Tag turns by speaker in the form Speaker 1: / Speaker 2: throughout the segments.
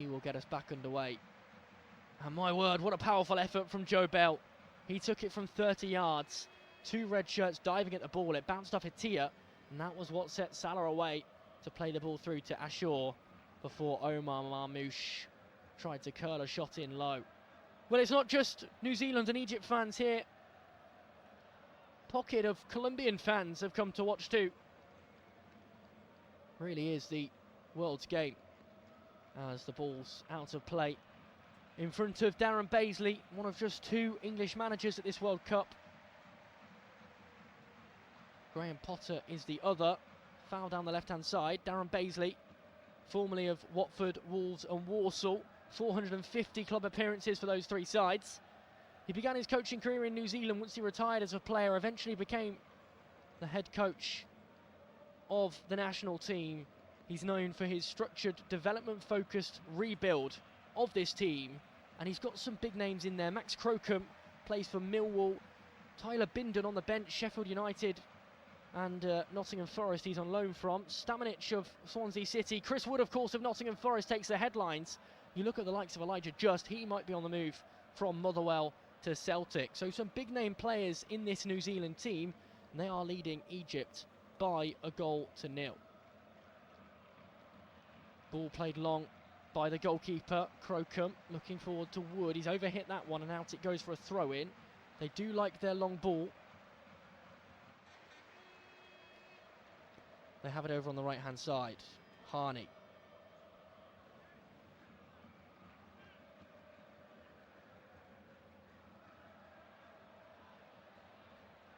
Speaker 1: He will get us back underway. And my word, what a powerful effort from Joe Bell. He took it from 30 yards. 2 red shirts diving at the ball. It bounced off Atia, and that was what set Salah away to play the ball through to Ashore before Omar Marmoush tried to curl a shot in low. Well, it's not just New Zealand and Egypt fans here. Pocket of Colombian fans have come to watch too. Really is the world's game as the ball's out of play in front of Darren Baisley, one of just 2 English managers at this World Cup. Graham Potter is the other. Foul down the left-hand side. Darren Baisley, formerly of Watford, Wolves and Walsall. 450 club appearances for those 3 sides. He began his coaching career in New Zealand once he retired as a player, eventually became the head coach of the national team. He's known for his structured, development-focused rebuild of this team, and he's got some big names in there. Max Crocombe plays for Millwall. Tyler Bindon on the bench, Sheffield United and Nottingham Forest he's on loan from. Stamanic of Swansea City. Chris Wood, of course, of Nottingham Forest takes the headlines. You look at the likes of Elijah Just, he might be on the move from Motherwell to Celtic. So some big name players in this New Zealand team, and they are leading Egypt by 1-0. Ball played long by the goalkeeper, Crocombe, looking forward to Wood. He's overhit that one and out it goes for a throw-in. They do like their long ball. They have it over on the right-hand side. Harney.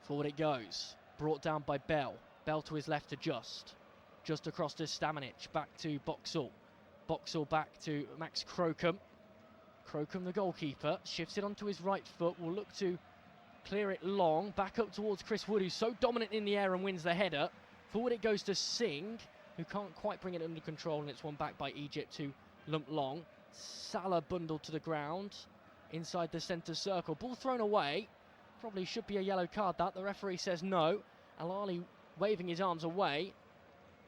Speaker 1: Forward it goes. Brought down by Bell. Bell to his left to Just. Just across to Stamanic. Back to Boxall. Boxall back to Max Crocombe. Crocombe, the goalkeeper, shifts it onto his right foot. Will look to clear it long. Back up towards Chris Wood, who's so dominant in the air and wins the header. Forward it goes to Singh, who can't quite bring it under control, and it's won back by Egypt to Lump Long. Salah bundled to the ground inside the centre circle. Ball thrown away. Probably should be a yellow card that. The referee says no. Al-Ali waving his arms away.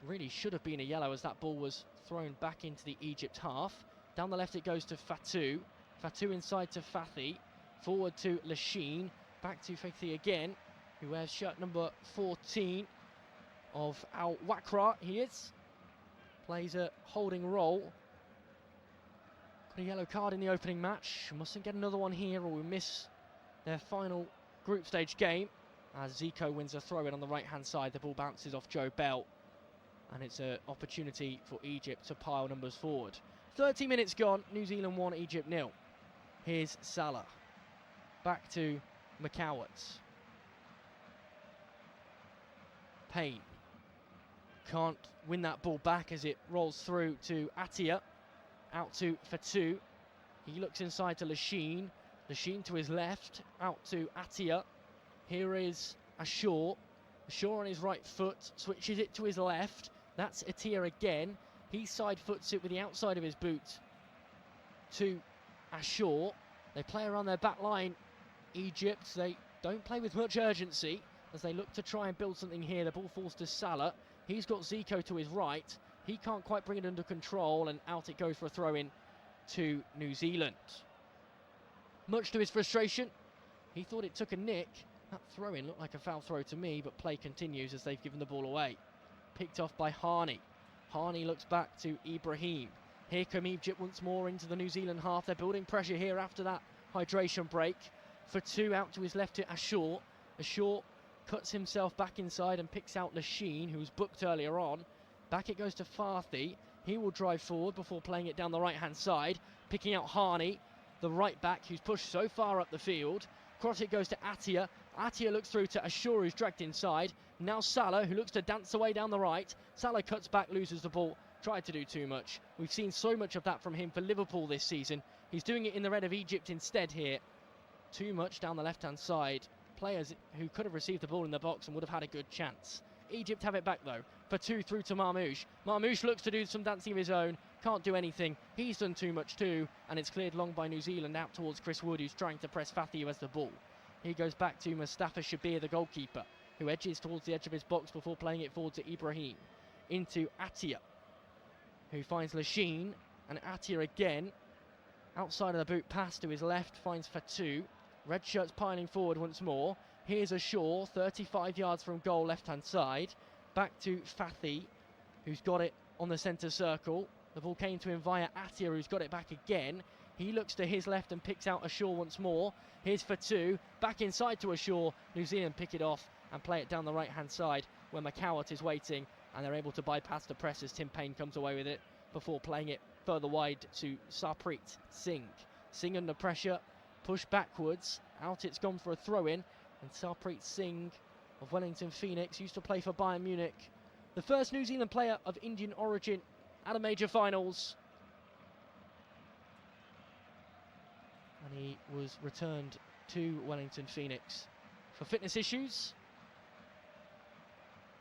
Speaker 1: Really should have been a yellow as that ball was thrown back into the Egypt half. Down the left it goes to Fatou. Fatou inside to Fathi. Forward to Lachine. Back to Fathi again, who wears shirt number 14 of Al Wakra. He is. Plays a holding role. Got a yellow card in the opening match. Mustn't get another one here or we miss their final group stage game. As Zico wins a throw-in on the right-hand side. The ball bounces off Joe Bell. And it's an opportunity for Egypt to pile numbers forward. 30 minutes gone. New Zealand 1, Egypt 0. Here's Salah. Back to McCowart. Payne. Can't win that ball back as it rolls through to Atia. Out to Fatou. He looks inside to Lachine. Lachine to his left. Out to Atia. Here is Ashore. Ashore on his right foot. Switches it to his left. That's Atia again. He side foots it with the outside of his boot to Ashore. They play around their back line. Egypt, they don't play with much urgency as they look to try and build something here. The ball falls to Salah. He's got Zico to his right. He can't quite bring it under control, and out it goes for a throw-in to New Zealand. Much to his frustration, he thought it took a nick. That throw-in looked like a foul throw to me, but play continues as they've given the ball away. Picked off by Harney. Harney looks back to Ibrahim. Here come Egypt once more into the New Zealand half. They're building pressure here after that hydration break. Fatou out to his left to Ashore. Ashore cuts himself back inside and picks out Lachine, who was booked earlier on. Back it goes to Fathi. He will drive forward before playing it down the right-hand side. Picking out Harney, the right back, who's pushed so far up the field. Cross it goes to Atia. Atia looks through to Ashore, who's dragged inside. Now Salah, who looks to dance away down the right. Salah cuts back, loses the ball. Tried to do too much. We've seen so much of that from him for Liverpool this season. He's doing it in the red of Egypt instead here. Too much down the left-hand side. Players who could have received the ball in the box and would have had a good chance. Egypt have it back though. Fatou through to Marmoush. Marmoush looks to do some dancing of his own. Can't do anything. He's done too much too. And it's cleared long by New Zealand out towards Chris Wood, who's trying to press Fathi, who has the ball. He goes back to Mustafa Shabir, the goalkeeper, who edges towards the edge of his box before playing it forward to Ibrahim. Into Atia, who finds Lachine. And Attia again, outside of the boot pass to his left, finds Fatou. Red shirts piling forward once more. Here's Shaw, 35 yards from goal, left-hand side. Back to Fathi, who's got it on the centre circle. The ball came to him via Attia, who's got it back again. He looks to his left and picks out Shaw once more. Here's Fatou, back inside to Shaw. New Zealand pick it off and play it down the right-hand side where McCowart is waiting, and they're able to bypass the press as Tim Payne comes away with it before playing it further wide to Sarpreet Singh. Singh under pressure, push backwards, out it's gone for a throw-in, and Sarpreet Singh of Wellington Phoenix used to play for Bayern Munich. The first New Zealand player of Indian origin at a major finals. And he was returned to Wellington Phoenix for fitness issues.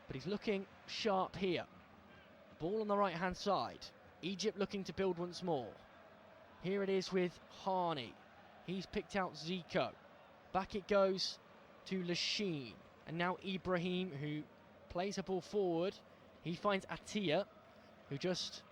Speaker 1: But he's looking sharp here. Ball on the right-hand side. Egypt looking to build once more. Here it is with Harney. He's picked out Zico. Back it goes to Lachine. And now Ibrahim, who plays a ball forward. He finds Attia, who just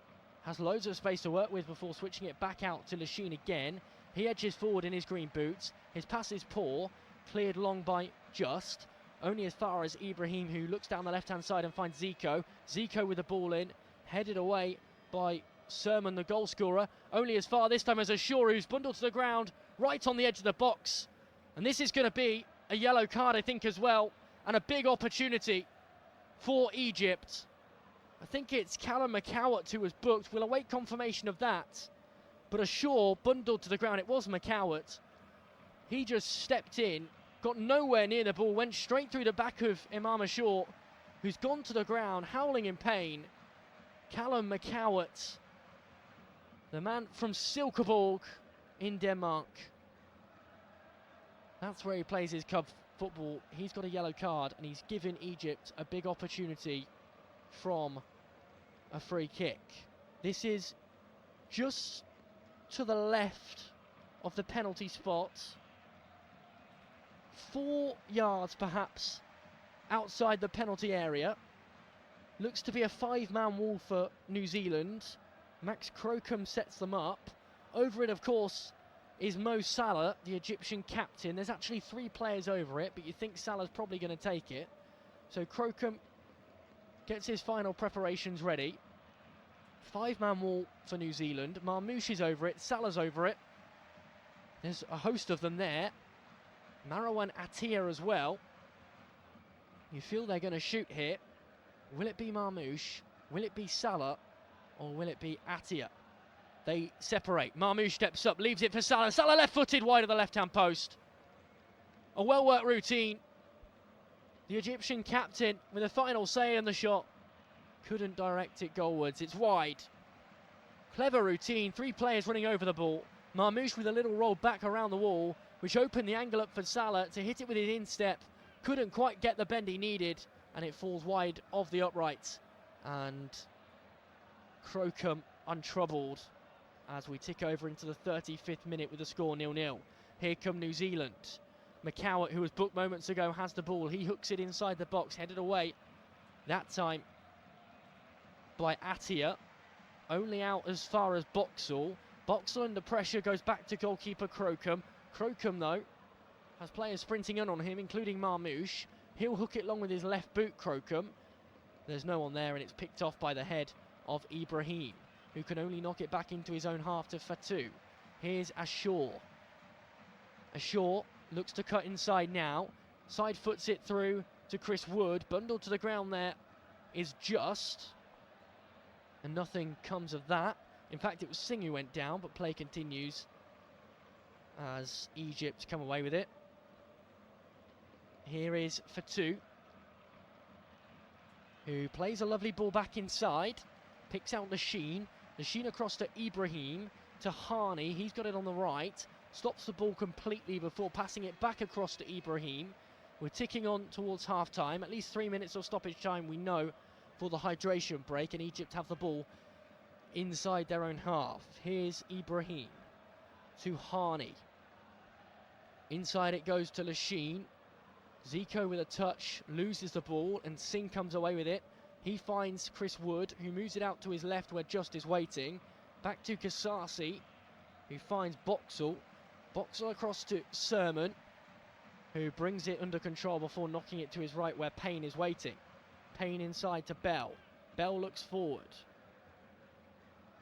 Speaker 1: has loads of space to work with before switching it back out to Lachine again. He edges forward in his green boots. His pass is poor, cleared long by Just. Only as far as Ibrahim, who looks down the left-hand side and finds Zico. Zico with the ball in, headed away by Sermon, the goal scorer. Only as far this time as Shaw, who's bundled to the ground, right on the edge of the box. And this is going to be a yellow card, I think, as well. And a big opportunity for Egypt. I think it's Callum McCowart who was booked. We'll await confirmation of that. But Shaw bundled to the ground. It was McCowart. He just stepped in, got nowhere near the ball, went straight through the back of Imam Shaw, who's gone to the ground, howling in pain. Callum McCowart, the man from Silkeborg in Denmark. That's where he plays his club football. He's got a yellow card, and he's given Egypt a big opportunity from a free kick. This is just to the left of the penalty spot. 4 yards perhaps outside the penalty area. Looks to be a 5-man wall for New Zealand. Max Crocombe sets them up. Over it, of course, is Mo Salah, the Egyptian captain. There's actually 3 players over it, but you think Salah's probably going to take it. So Crocombe gets his final preparations ready. 5-man wall for New Zealand. Marmouche is over it. Salah's over it. There's a host of them there. Marwan Attia as well. You feel they're going to shoot here. Will it be Marmouche? Will it be Salah? Or will it be Attia? They separate. Marmouche steps up, leaves it for Salah. Salah left-footed wide of the left-hand post. A well-worked routine. The Egyptian captain with a final say in the shot. Couldn't direct it goalwards. It's wide. Clever routine. 3 players running over the ball. Marmouche with a little roll back around the wall, which opened the angle up for Salah to hit it with his instep. Couldn't quite get the bend he needed, and it falls wide of the upright. And Crocombe untroubled as we tick over into the 35th minute with the score 0-0. Here come New Zealand. McCowart, who was booked moments ago, has the ball. He hooks it inside the box, headed away. That time by Attia. Only out as far as Boxall. Boxall under pressure goes back to goalkeeper Crocombe. Crocombe, though, has players sprinting in on him, including Marmouche. He'll hook it long with his left boot, Crocombe. There's no one there, and it's picked off by the head of Ibrahim, who can only knock it back into his own half to Fatou. Here's Shaw. Shaw looks to cut inside now. Side foots it through to Chris Wood. Bundled to the ground there is Just. And nothing comes of that. In fact, it was Singh who went down, but play continues as Egypt come away with it. Here is Fatou, who plays a lovely ball back inside. Picks out Lachine. Lachine across to Ibrahim, to Harney. He's got it on the right. Stops the ball completely before passing it back across to Ibrahim. We're ticking on towards half-time. At least 3 minutes of stoppage time, we know, for the hydration break. And Egypt have the ball inside their own half. Here's Ibrahim to Harney. Inside it goes to Lachine. Zico with a touch, loses the ball, and Singh comes away with it. He finds Chris Wood, who moves it out to his left where Just is waiting. Back to Kasasi, who finds Boxall. Boxall across to Sermon, who brings it under control before knocking it to his right where Payne is waiting. Payne inside to Bell. Bell looks forward.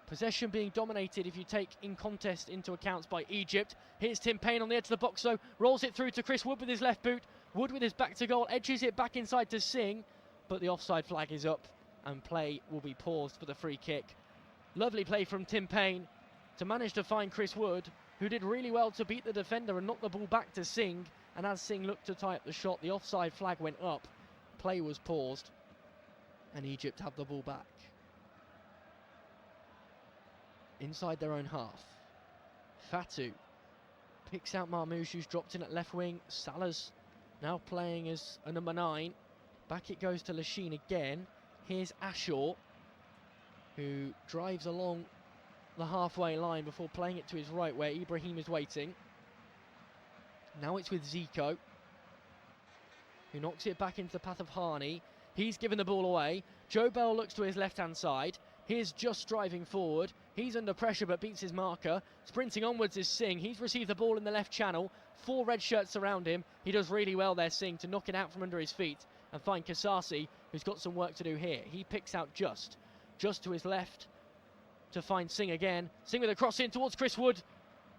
Speaker 1: Possession being dominated if you take in contest into account by Egypt. Here's Tim Payne on the edge of the box though, rolls it through to Chris Wood with his left boot. Wood with his back to goal, edges it back inside to Singh, but the offside flag is up and play will be paused for the free kick. Lovely play from Tim Payne to manage to find Chris Wood, who did really well to beat the defender and knock the ball back to Singh, and as Singh looked to tie up the shot, the offside flag went up, play was paused, and Egypt have the ball back. Inside their own half. Fatou picks out Marmouche, who's dropped in at left wing. Salah's now playing as a number 9. Back it goes to Lachine again. Here's Ashaw, who drives along the halfway line before playing it to his right where Ibrahim is waiting. Now it's with Zico, who knocks it back into the path of Harney. He's given the ball away. Joe Bell looks to his left-hand side. Here's Just driving forward. He's under pressure but beats his marker. Sprinting onwards is Singh. He's received the ball in the left channel. 4 red shirts around him. He does really well there, Singh, to knock it out from under his feet and find Kasasi, who's got some work to do here. He picks out Just to his left to find Singh again. Singh with a cross in towards Chris Wood.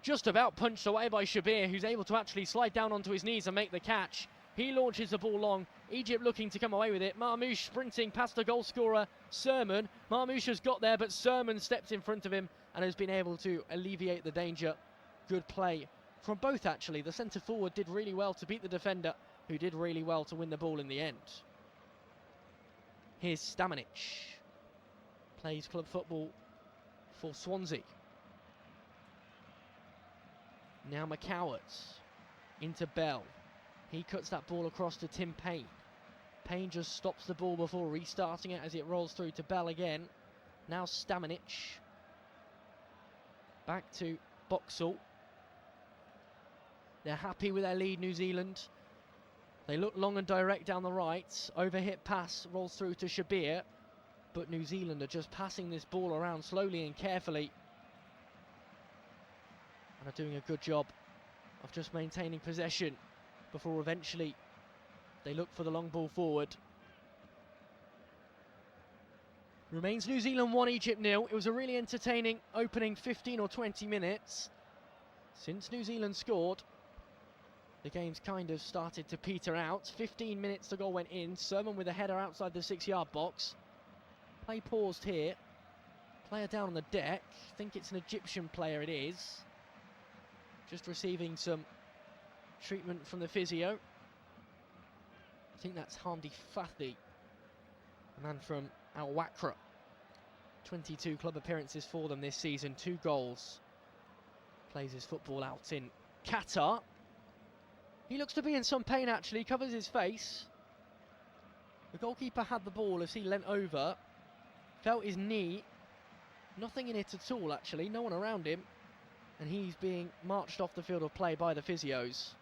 Speaker 1: Just about punched away by Shabir, who's able to actually slide down onto his knees and make the catch. He launches the ball long. Egypt looking to come away with it. Marmouche sprinting past the goal scorer, Sermon. Marmouche has got there, but Sermon stepped in front of him and has been able to alleviate the danger. Good play from both, actually. The centre forward did really well to beat the defender, who did really well to win the ball in the end. Here's Stamanic. Plays club football for Swansea. Now McCowart into Bell. He cuts that ball across to Tim Payne. Payne just stops the ball before restarting it as it rolls through to Bell again. Now Stamanic. Back to Boxall. They're happy with their lead, New Zealand. They look long and direct down the right. Overhit pass rolls through to Shabir. But New Zealand are just passing this ball around slowly and carefully, and are doing a good job of just maintaining possession before eventually they look for the long ball forward. Remains New Zealand 1, Egypt 0. It was a really entertaining opening 15 or 20 minutes. Since New Zealand scored, the game's kind of started to peter out. 15 minutes the goal went in. Sermon with a header outside the 6-yard box. Play paused here. Player down on the deck. I think it's an Egyptian player, it is. Just receiving some treatment from the physio. I think that's Hamdi Fathi, a man from Al Wakra. 22 club appearances for them this season, 2 goals. Plays his football out in Qatar. He looks to be in some pain, actually. Covers his face. The goalkeeper had the ball as he leant over. Felt his knee. Nothing in it at all, actually. No one around him. And he's being marched off the field of play by the physios.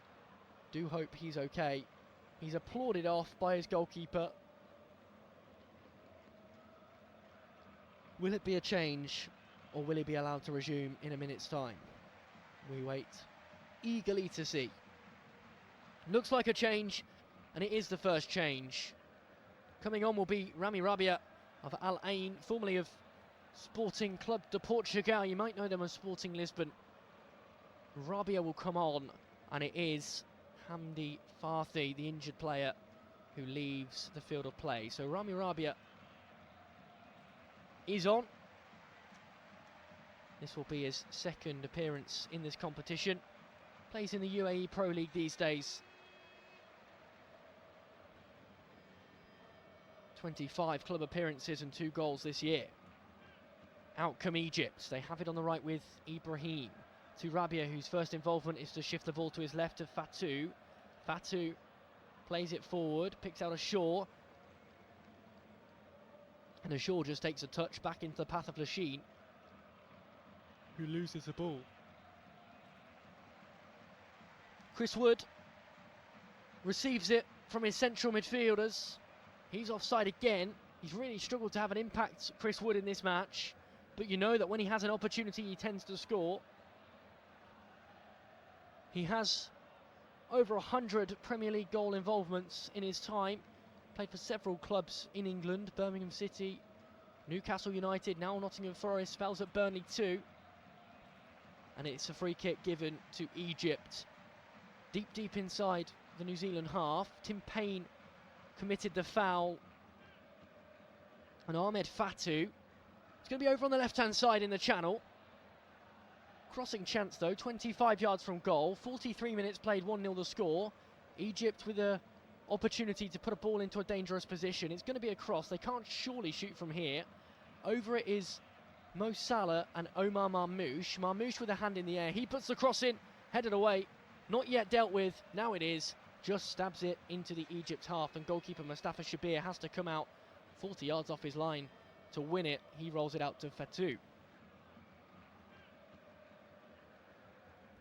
Speaker 1: Do hope he's okay. He's applauded off by his goalkeeper. Will it be a change, or will he be allowed to resume in a minute's time? We wait eagerly to see. Looks like a change, and it is the first change. Coming on will be Rami Rabia of Al Ain, formerly of Sporting Club de Portugal. You might know them as Sporting Lisbon. Rabia will come on, and it is Hamdi Fathi, the injured player, who leaves the field of play. So Rami Rabia is on. This will be his second appearance in this competition. Plays in the UAE Pro League these days. 25 club appearances and 2 goals this year. Out come Egypt. They have it on the right with Ibrahim. To Rabia, whose first involvement is to shift the ball to his left of Fatou. Fatou plays it forward, picks out Ashaw. And Ashaw just takes a touch back into the path of Lachine, who loses the ball. Chris Wood receives it from his central midfielders. He's offside again. He's really struggled to have an impact, Chris Wood, in this match. but you know that when he has an opportunity, he tends to score. He has over 100 Premier League goal involvements in his time. Played for several clubs in England, Birmingham City, Newcastle United, now Nottingham Forest, spells at Burnley too. And it's a free kick given to Egypt. Deep inside the New Zealand half. Tim Payne committed the foul. And Ahmed Fatou. It's going to be over on the left-hand side in the channel. Crossing chance though, 25 yards from goal. 43 minutes played, 1-0 the score. Egypt with an opportunity to put a ball into a dangerous position. It's going to be a cross. They can't surely shoot from here. Over it is Mo Salah and Omar Marmoush. Marmoush with a hand in the air. He puts the cross in, headed away. Not yet dealt with. Now it is. Just stabs it into the Egypt half, and goalkeeper Mustafa Shabir has to come out 40 yards off his line to win it. He rolls it out to Fatou.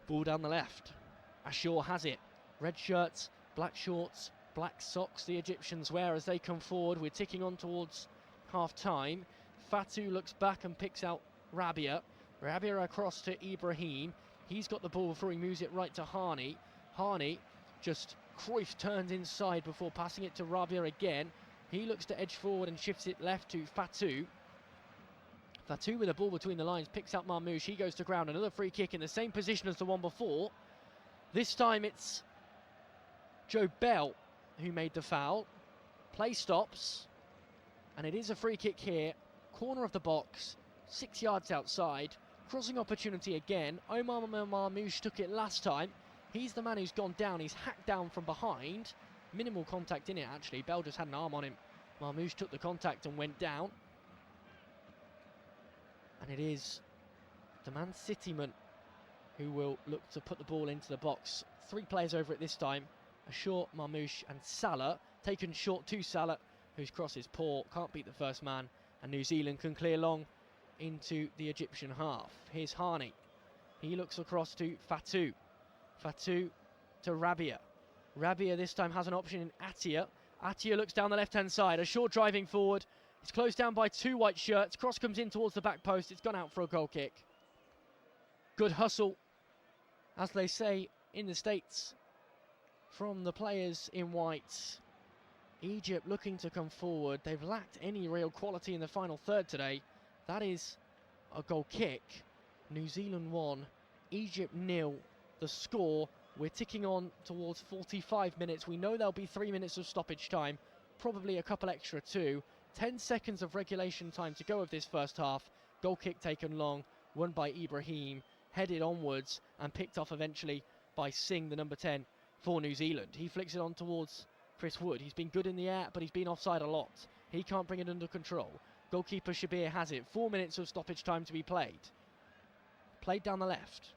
Speaker 1: Ball down the left. Ashur has it. Red shirts, black shorts, black socks the Egyptians wear as they come forward. We're ticking on towards half-time. Fatou looks back and picks out Rabia. Rabia across to Ibrahim. He's got the ball before he moves it right to Hani. Hani just Cruyff turns inside before passing it to Rabia again. He looks to edge forward and shifts it left to Fatou. Fatou with the ball between the lines, picks out Marmoush. He goes to ground. Another free kick in the same position as the one before. This time it's Joe Bell who made the foul. Play stops. And it is a free kick here. Corner of the box. 6 yards outside. Crossing opportunity again. Omar Marmoush took it last time. He's the man who's gone down. He's hacked down from behind. Minimal contact in it, actually. Bell just had an arm on him. Marmoush took the contact and went down. And it is the Man City man who will look to put the ball into the box. 3 players over it this time. Ashur, Marmoush and Salah. Taken short to Salah, whose cross is poor. Can't beat the first man. And New Zealand can clear long into the Egyptian half. Here's Hani. He looks across to Fatou. Fatou to Rabia. Rabia this time has an option in Attia. Attia looks down the left-hand side. Ashur driving forward. It's closed down by 2 white shirts. Cross comes in towards the back post. It's gone out for a goal kick. Good hustle, as they say in the States, from the players in white. Egypt looking to come forward. They've lacked any real quality in the final third today. That is a goal kick. New Zealand 1, Egypt 0. The score, we're ticking on towards 45 minutes. We know there'll be 3 minutes of stoppage time, probably a couple extra too. 10 seconds of regulation time to go of this first half. Goal kick taken long, won by Ibrahim, headed onwards and picked off eventually by Singh, the number 10 for New Zealand. He flicks it on towards Chris Wood. He's been good in the air, but he's been offside a lot. He can't bring it under control. Goalkeeper Shabir has it. 4 minutes of stoppage time to be played. Played down the left.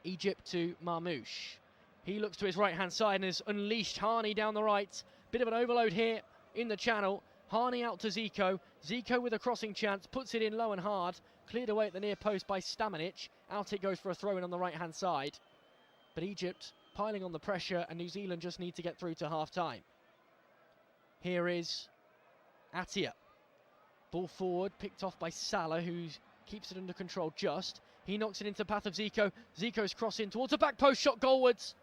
Speaker 1: Egypt to Marmoush. He looks to his right-hand side and has unleashed Hani down the right. Bit of an overload here in the channel. Hani out to Zico. Zico with a crossing chance. Puts it in low and hard. Cleared away at the near post by Stamanic. Out it goes for a throw-in on the right-hand side. But Egypt piling on the pressure, and New Zealand just need to get through to half-time. Here is Attia. Ball forward, picked off by Salah, who keeps it under control just. He knocks it into the path of Zico. Zico's crossing towards the back post, shot goalwards.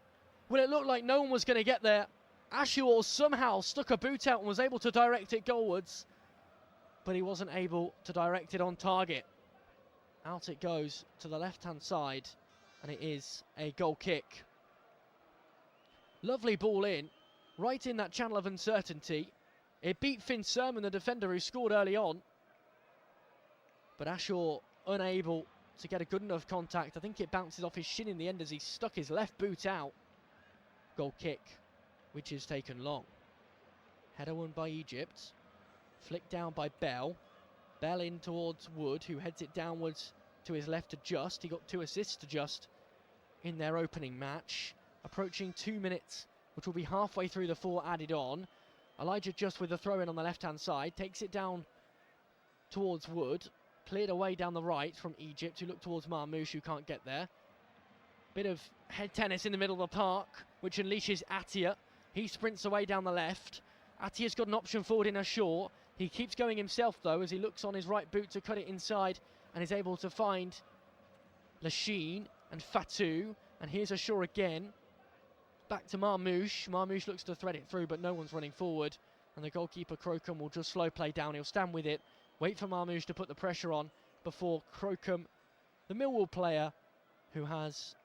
Speaker 1: Well, it looked like no one was going to get there. Ashur somehow stuck a boot out and was able to direct it goalwards, but he wasn't able to direct it on target. Out it goes to the left-hand side, and it is a goal kick. Lovely ball in, right in that channel of uncertainty. It beat Finn Sermon, the defender who scored early on, but Ashur unable to get a good enough contact. I think it bounces off his shin in the end as he stuck his left boot out. Goal kick, which is taken long. Header won by Egypt. Flicked down by Bell. Bell in towards Wood, who heads it downwards to his left to Just. He got 2 assists to Just in their opening match. Approaching 2 minutes, which will be halfway through the 4 added on. Elijah Just with the throw-in on the left-hand side. Takes it down towards Wood. Cleared away down the right from Egypt, who look towards Marmoush, who can't get there. Bit of head tennis in the middle of the park, which unleashes Attia. He sprints away down the left. Attia's got an option forward in Ashur. He keeps going himself though as he looks on his right boot to cut it inside and is able to find Lachine and Fatou. And here's Ashur again. Back to Marmouche. Marmouche looks to thread it through, but no one's running forward. And the goalkeeper, Crocombe, will just slow play down. He'll stand with it, wait for Marmouche to put the pressure on before Crocombe, the Millwall player who has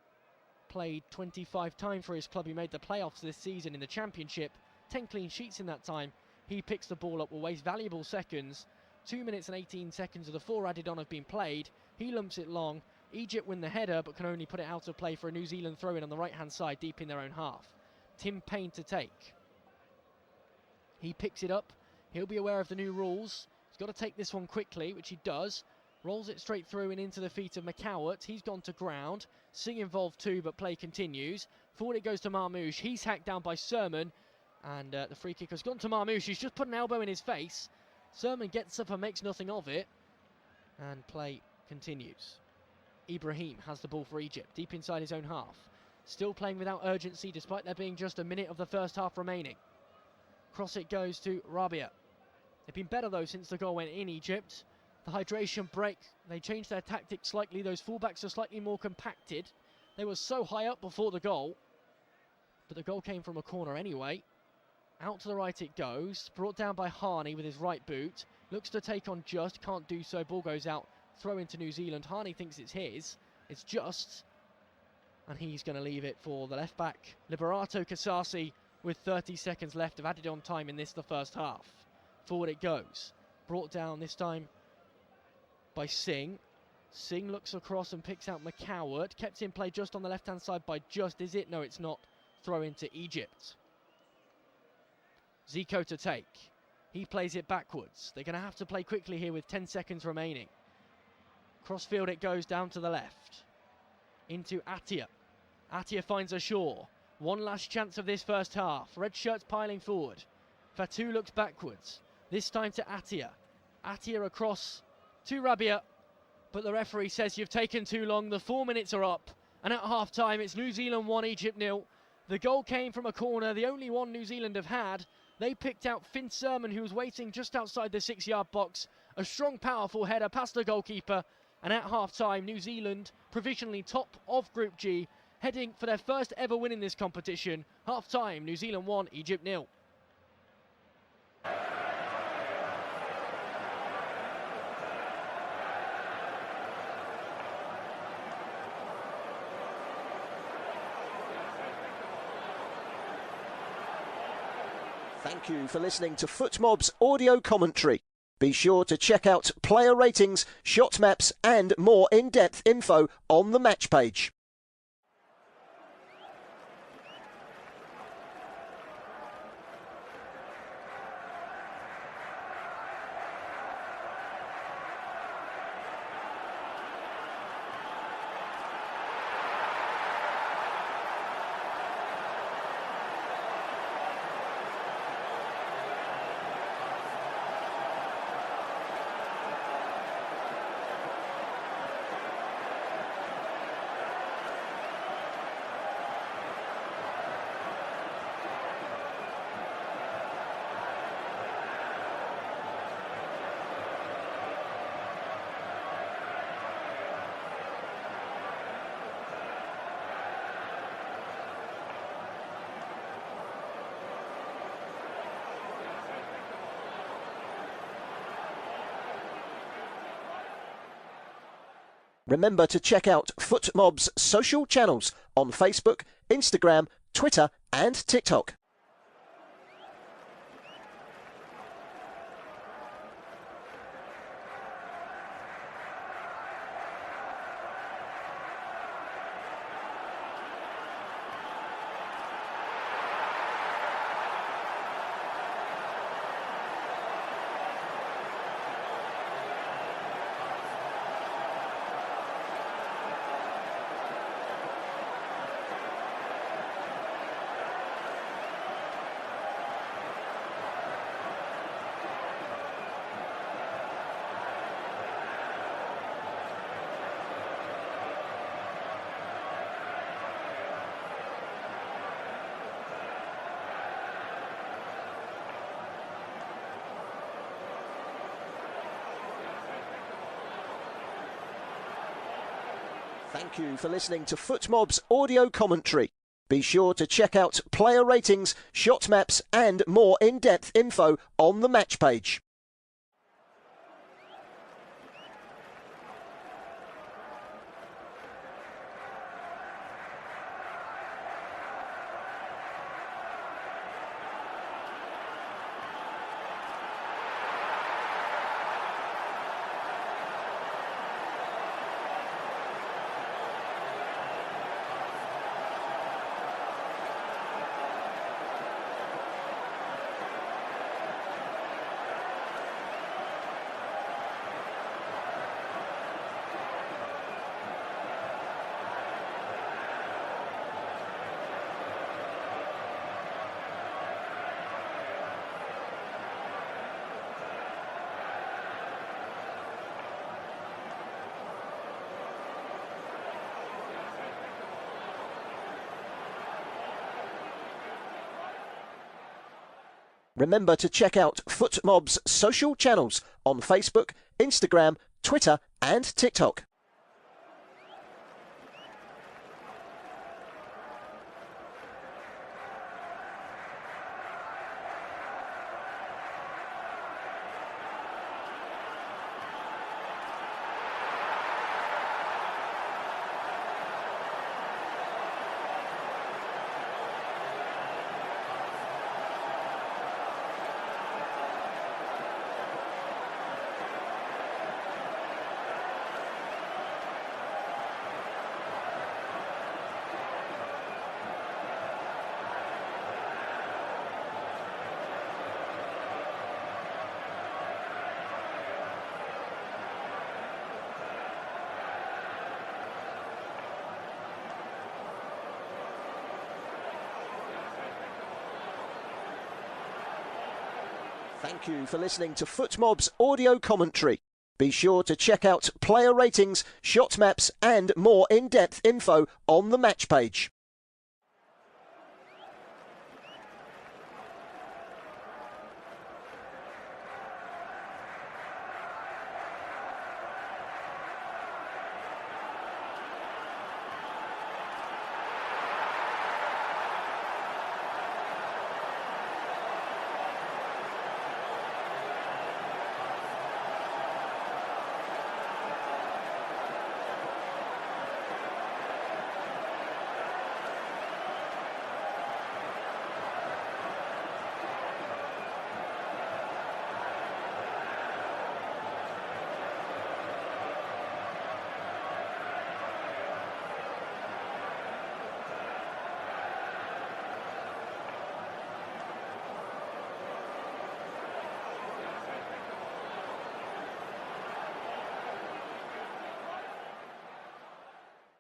Speaker 1: played 25 times for his club. He made the playoffs this season in the Championship, 10 clean sheets in that time. He picks the ball up, will waste valuable seconds. 2 minutes and 18 seconds of the 4 added on have been played. He lumps it long. Egypt win the header, but can only put it out of play for a New Zealand throw-in on the right-hand side, deep in their own half. Tim Payne to take. He picks it up. He'll be aware of the new rules. He's got to take this one quickly, which he does. Rolls it straight through and into the feet of McCowart. He's gone to ground. Singh involved too, but play continues. Forward it goes to Marmouche. He's hacked down by Sermon. And the free kick has gone to Marmouche. He's just put an elbow in his face. Sermon gets up and makes nothing of it. And play continues. Ibrahim has the ball for Egypt, deep inside his own half. Still playing without urgency, despite there being just a minute of the first half remaining. Cross it goes to Rabia. They've been better, though, since the goal went in, Egypt. The hydration break, they changed their tactics slightly. Those fullbacks are slightly more compacted. They were so high up before the goal. But the goal came from a corner anyway. Out to the right it goes. Brought down by Harney with his right boot. Looks to take on Just, can't do so. Ball goes out. Throw into New Zealand. Harney thinks it's his. It's Just. And he's going to leave it for the left back, Liberato Kasasi, with 30 seconds left of added on time in this, the first half. Forward it goes. Brought down this time by Singh. Singh looks across and picks out McCowart. Kept in play just on the left-hand side by Just. Is it? No, it's not. Throw into Egypt. Zico to take. He plays it backwards. They're going to have to play quickly here with 10 seconds remaining. Crossfield it goes down to the left. Into Attia. Attia finds Ashur. One last chance of this first half. Red shirts piling forward. Fatou looks backwards. This time to Attia. Attia across to Rabia. But the referee says you've taken too long. The 4 minutes are up. And at half time it's New Zealand 1, Egypt 0. The goal came from a corner, the only one New Zealand have had. They picked out Finn Sermon, who was waiting just outside the 6-yard box. A strong, powerful header past the goalkeeper. And at half-time, New Zealand, provisionally top of Group G, heading for their first ever win in this competition. Half-time, New Zealand 1, Egypt 0.
Speaker 2: Thank you for listening to FootMob's audio commentary. Be sure to check out player ratings, shot maps and more in-depth info on the match page. Remember to check out FootMob's social channels on Facebook, Instagram, Twitter and TikTok. Thank you for listening to FootMob's audio commentary. Be sure to check out player ratings, shot maps and more in-depth info on the match page. Remember to check out FootMob's social channels on Facebook, Instagram, Twitter and TikTok. Thank you for listening to FootMob's audio commentary. Be sure to check out player ratings, shot maps and more in-depth info on the match page.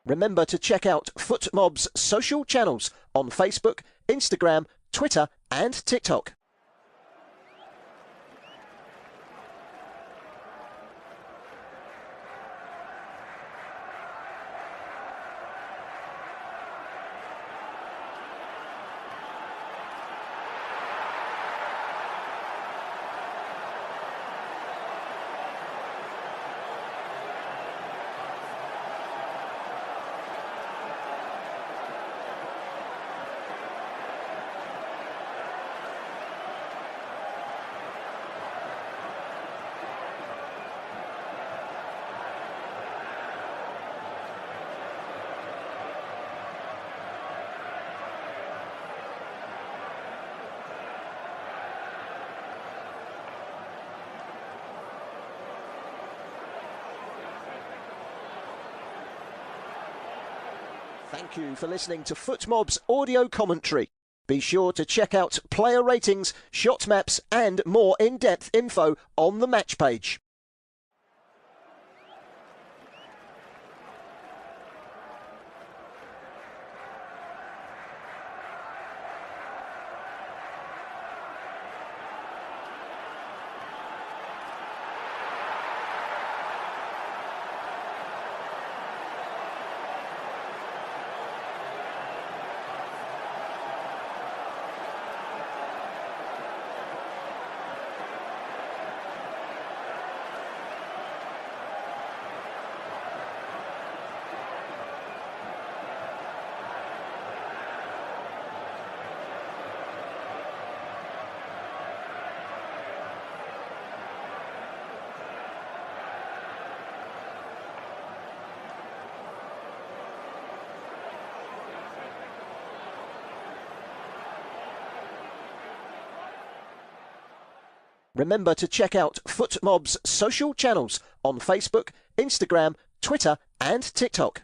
Speaker 2: Remember to check out FootMob's social channels on Facebook, Instagram, Twitter and TikTok. Thank you for listening to FootMob's audio commentary. Be sure to check out player ratings, shot maps and more in-depth info on the match page. Remember to check out FootMob's social channels on Facebook, Instagram, Twitter and TikTok.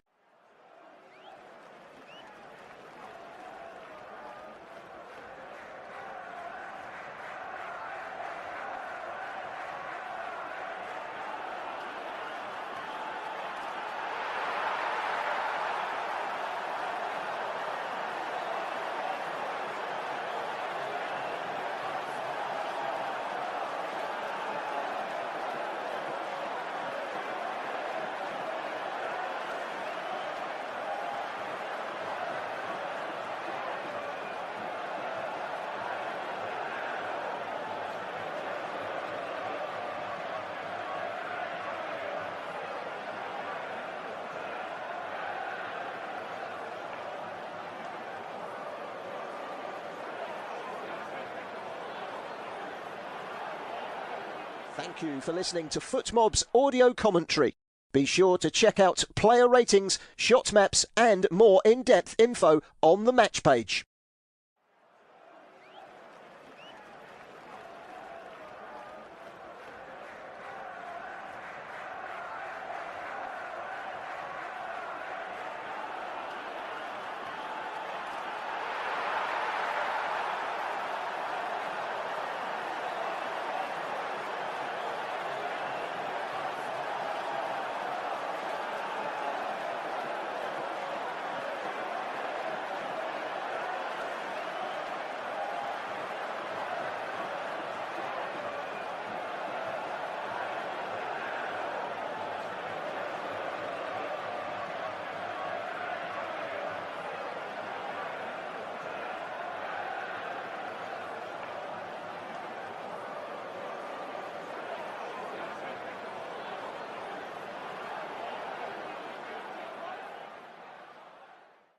Speaker 2: Thank you for listening to FootMob's audio commentary. Be sure to check out player ratings, shot maps and more in-depth info on the match page.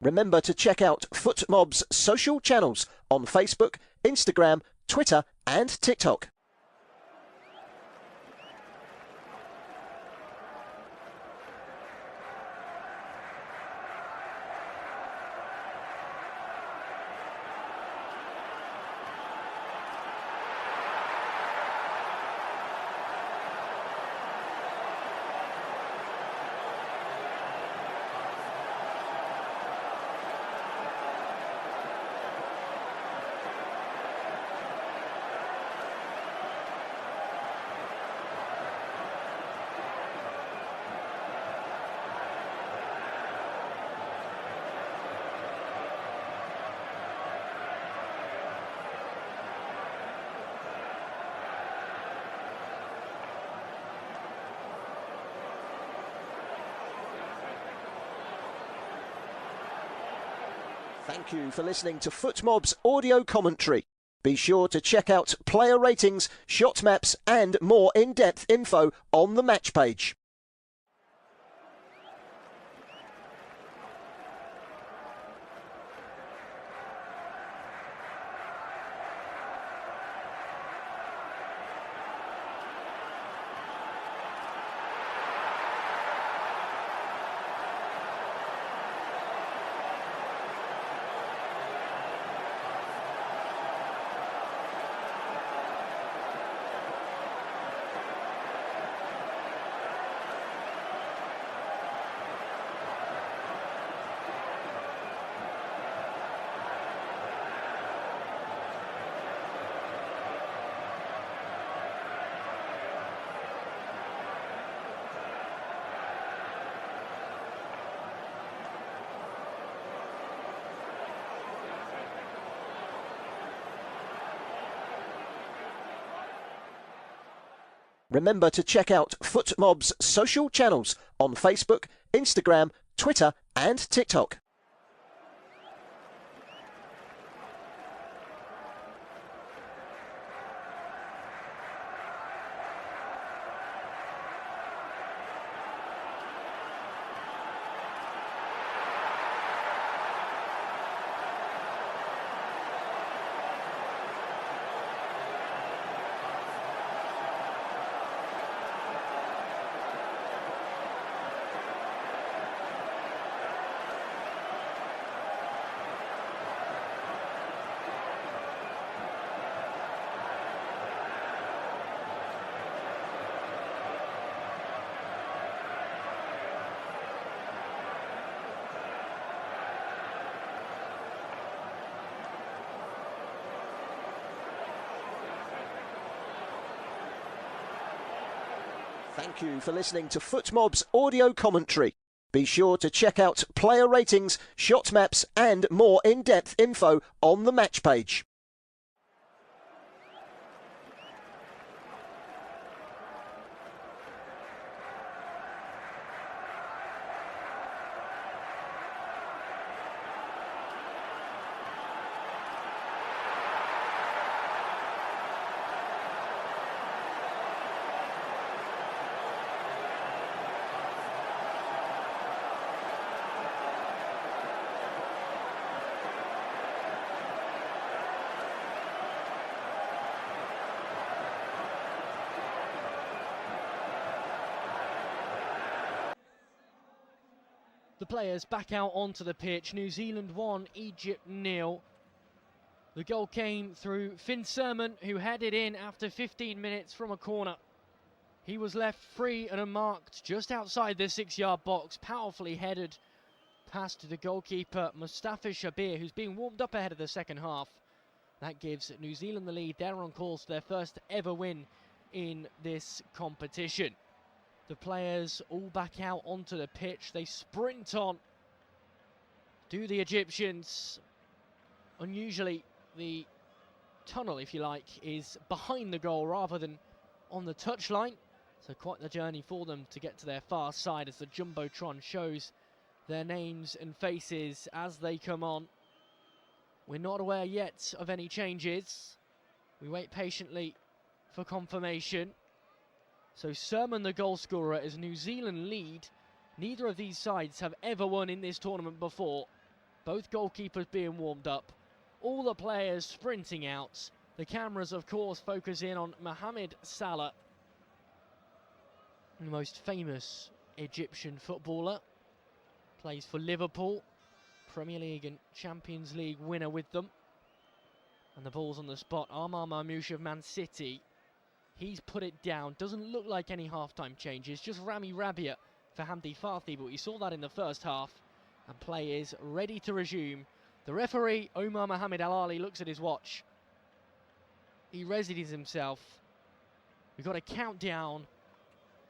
Speaker 2: Remember to check out FootMob's social channels on Facebook, Instagram, Twitter and TikTok. Thank you for listening to FootMob's audio commentary. Be sure to check out player ratings, shot maps and more in-depth info on the match page. Remember to check out FootMob's social channels on Facebook, Instagram, Twitter and TikTok. Thank you for listening to FootMob's audio commentary. Be sure to check out player ratings, shot maps and more in-depth info on the match page.
Speaker 1: The players back out onto the pitch. New Zealand 1, Egypt 0. The goal came through Finn Sermon, who headed in after 15 minutes from a corner. He was left free and unmarked just outside the 6-yard box, powerfully headed past the goalkeeper Mustafa Shabir, who's being warmed up ahead of the second half. That gives New Zealand the lead. They're on course for their first ever win in this competition. The players all back out onto the pitch. They sprint on. Do the Egyptians. Unusually, the tunnel, if you like, is behind the goal rather than on the touchline. So quite the journey for them to get to their far side as the Jumbotron shows their names and faces as they come on. We're not aware yet of any changes. We wait patiently for confirmation. So Sermon the goal scorer as New Zealand lead. Neither of these sides have ever won in this tournament before. Both goalkeepers being warmed up. All the players sprinting out. The cameras, of course, focus in on Mohamed Salah, the most famous Egyptian footballer. Plays for Liverpool. Premier League and Champions League winner with them. And the ball's on the spot. Amar Mamouche of Man City. He's put it down. Doesn't look like any half-time changes. Just Rami Rabia for Hamdi Fathi, but we saw that in the first half. And play is ready to resume. The referee, Omar Mohamed Al Ali, looks at his watch. He readies himself. We've got a countdown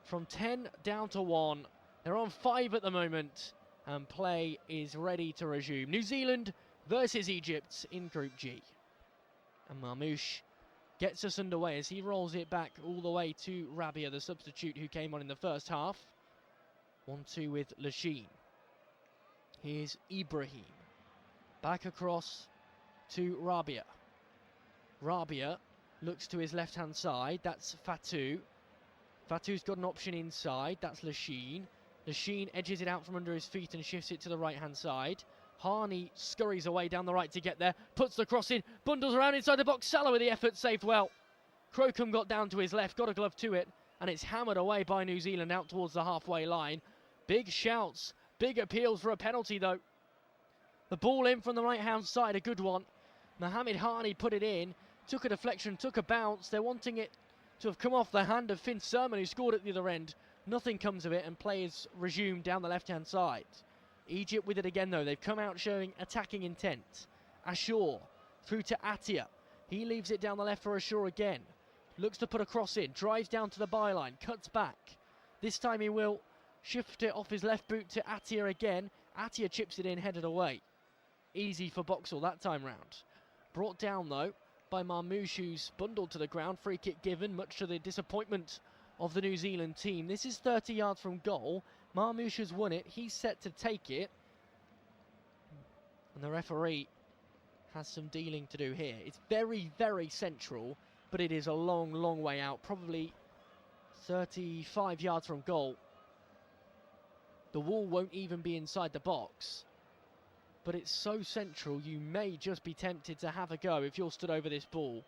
Speaker 1: from 10 down to 1. They're on 5 at the moment. And play is ready to resume. New Zealand versus Egypt in Group G. And Mamouche gets us underway as he rolls it back all the way to Rabia, the substitute who came on in the first half. 1-2 with Lachine. Here's Ibrahim. Back across to Rabia. Rabia looks to his left-hand side. That's Fatou. Fatou's got an option inside. That's Lachine. Lachine edges it out from under his feet and shifts it to the right-hand side. Harney scurries away down the right to get there, puts the cross in, bundles around inside the box. Salah with the effort, saved well. Crocombe got down to his left, got a glove to it, and it's hammered away by New Zealand out towards the halfway line. Big shouts, big appeals for a penalty though. The ball in from the right-hand side, a good one. Mohamed Harney put it in, took a deflection, took a bounce. They're wanting it to have come off the hand of Finn Sermon, who scored at the other end. Nothing comes of it, and play is resumed down the left-hand side. Egypt with it again though. They've come out showing attacking intent. Ashore through to Atia. He leaves it down the left for Ashore again. Looks to put a cross in. Drives down to the byline. Cuts back. This time he will shift it off his left boot to Atia again. Atia chips it in, headed away. Easy for Boxall that time round. Brought down though by Mamouche, who's bundled to the ground. Free kick given, much to the disappointment of the New Zealand team. This is 30 yards from goal. Mamouche has won it. He's set to take it. And the referee has some dealing to do here. It's very, very central, but it is a long, long way out. Probably 35 yards from goal. The wall won't even be inside the box. But it's so central, you may just be tempted to have a go if you're stood over this ball.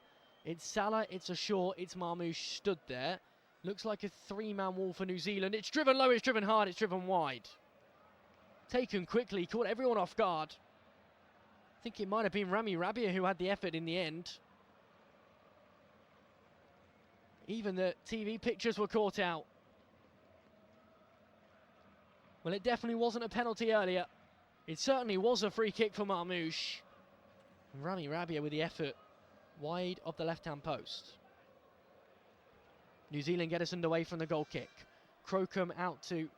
Speaker 1: It's Salah, it's Ashore, it's Mamouche stood there. Looks like a 3-man wall for New Zealand. It's driven low, it's driven hard, it's driven wide. Taken quickly, caught everyone off guard. I think it might have been Rami Rabia who had the effort in the end. Even the TV pictures were caught out. Well, it definitely wasn't a penalty earlier. It certainly was a free kick for Mamouche. Rami Rabia with the effort wide of the left-hand post. New Zealand get us underway from the goal kick. Crocombe out to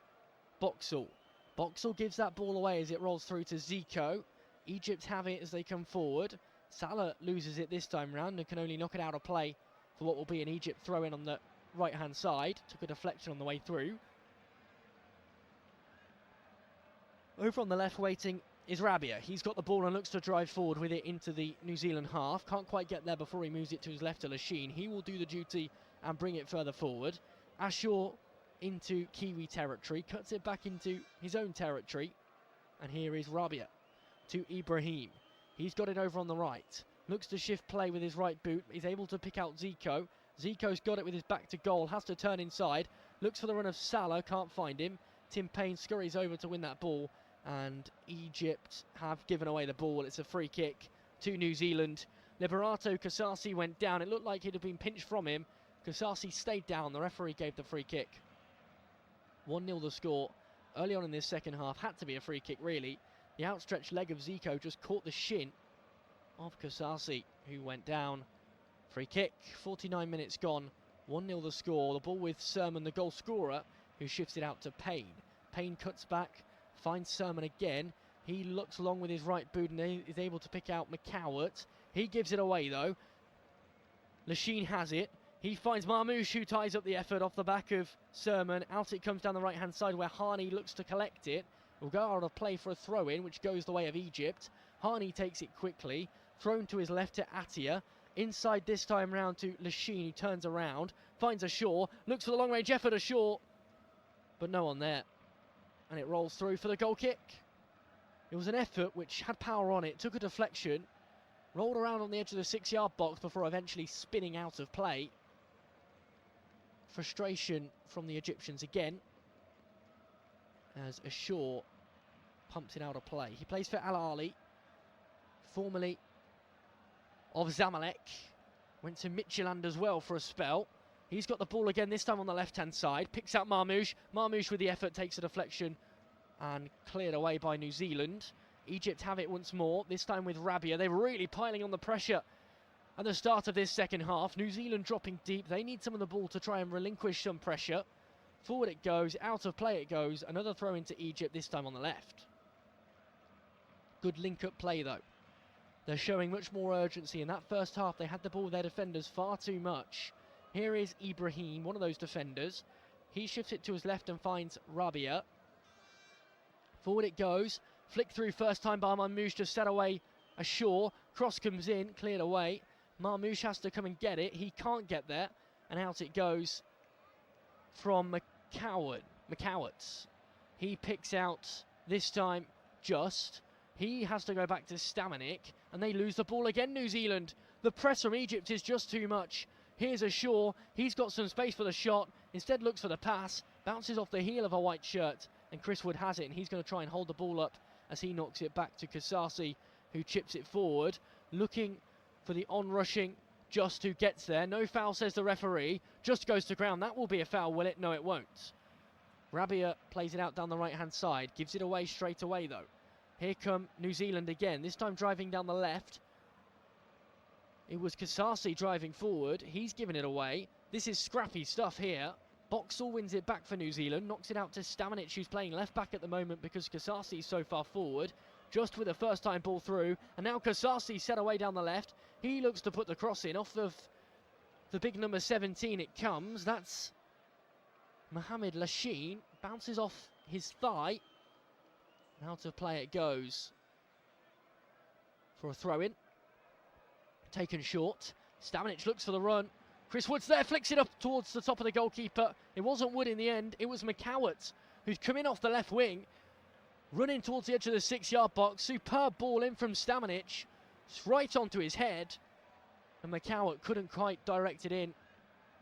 Speaker 1: Boxall. Boxall gives that ball away as it rolls through to Zico. Egypt have it as they come forward. Salah loses it this time round and can only knock it out of play for what will be an Egypt throw-in on the right-hand side. Took a deflection on the way through. Over on the left waiting is Rabia. He's got the ball and looks to drive forward with it into the New Zealand half. Can't quite get there before he moves it to his left to Lachine. He will do the duty and bring it further forward. Ashaw into Kiwi territory, cuts it back into his own territory. And here is Rabia to Ibrahim. He's got it over on the right. Looks to shift play with his right boot. He's able to pick out Zico. Zico's got it with his back to goal. Has to turn inside. Looks for the run of Salah. Can't find him. Tim Payne scurries over to win that ball. And Egypt have given away the ball. It's a free kick to New Zealand. Liberato Kasasi went down. It looked like it had been pinched from him. Kasasi stayed down. The referee gave the free kick. 1-0 the score. Early on in this second half. Had to be a free kick, really. The outstretched leg of Zico just caught the shin of Kasasi, who went down. Free kick. 49 minutes gone. 1-0 the score. The ball with Sermon, the goal scorer, who shifts it out to Payne. Payne cuts back. Finds Sermon again. He looks along with his right boot and is able to pick out McCowart. He gives it away though. Lachine has it. He finds Marmouche, who ties up the effort off the back of Sermon. Out it comes down the right hand side where Harney looks to collect it. Will go out of play for a throw in, which goes the way of Egypt. Harney takes it quickly. Thrown to his left to Attia. Inside this time round to Lachine, who turns around. Finds Ashaw. Looks for the long range effort, Ashaw. But no one there. And it rolls through for the goal kick. It was an effort which had power on it, took a deflection, rolled around on the edge of the 6-yard box before eventually spinning out of play. Frustration from the Egyptians again, as Ashaw pumps it out of play. He plays for Al Ahly, formerly of Zamalek, went to Midtjylland as well for a spell. He's got the ball again, this time on the left-hand side. Picks out Marmouche. Marmouche with the effort takes a deflection and cleared away by New Zealand. Egypt have it once more, this time with Rabia. They're really piling on the pressure at the start of this second half. New Zealand dropping deep. They need some of the ball to try and relinquish some pressure. Forward it goes, out of play it goes. Another throw into Egypt, this time on the left. Good link-up play, though. They're showing much more urgency. In that first half, they had the ball with their defenders far too much. Here is Ibrahim, one of those defenders. He shifts it to his left and finds Rabia. Forward it goes. Flick through first time by Marmouche to set away Ashaw. Cross comes in, cleared away. Marmouche has to come and get it. He can't get there. And out it goes from McCowart. He picks out, this time, Just. He has to go back to Stamanik. And they lose the ball again, New Zealand. The press from Egypt is just too much. Here's Ashaw. He's got some space for the shot. Instead looks for the pass. Bounces off the heel of a white shirt. And Chris Wood has it. And he's going to try and hold the ball up as he knocks it back to Kasasi, who chips it forward. Looking for the on-rushing Just, who gets there. No foul, says the referee. Just goes to ground. That will be a foul, will it? No, it won't. Rabia plays it out down the right-hand side. Gives it away straight away, though. Here come New Zealand again. This time driving down the left. It was Kasasi driving forward. He's given it away. This is scrappy stuff here. Boxall wins it back for New Zealand. Knocks it out to Stamanik, who's playing left back at the moment because Kasasi is so far forward. Just with a first-time ball through. And now Kasasi set away down the left. He looks to put the cross in. Off of the big number 17 it comes. That's Mohamed Lachine. Bounces off his thigh. And out of play it goes for a throw-in. Taken short. Stamanik looks for the run. Chris Wood's there, flicks it up towards the top of the goalkeeper. It wasn't Wood in the end, it was McCowart, who's come in off the left wing, running towards the edge of the 6-yard box. Superb ball in from Stamanik. It's right onto his head. And McCowart couldn't quite direct it in.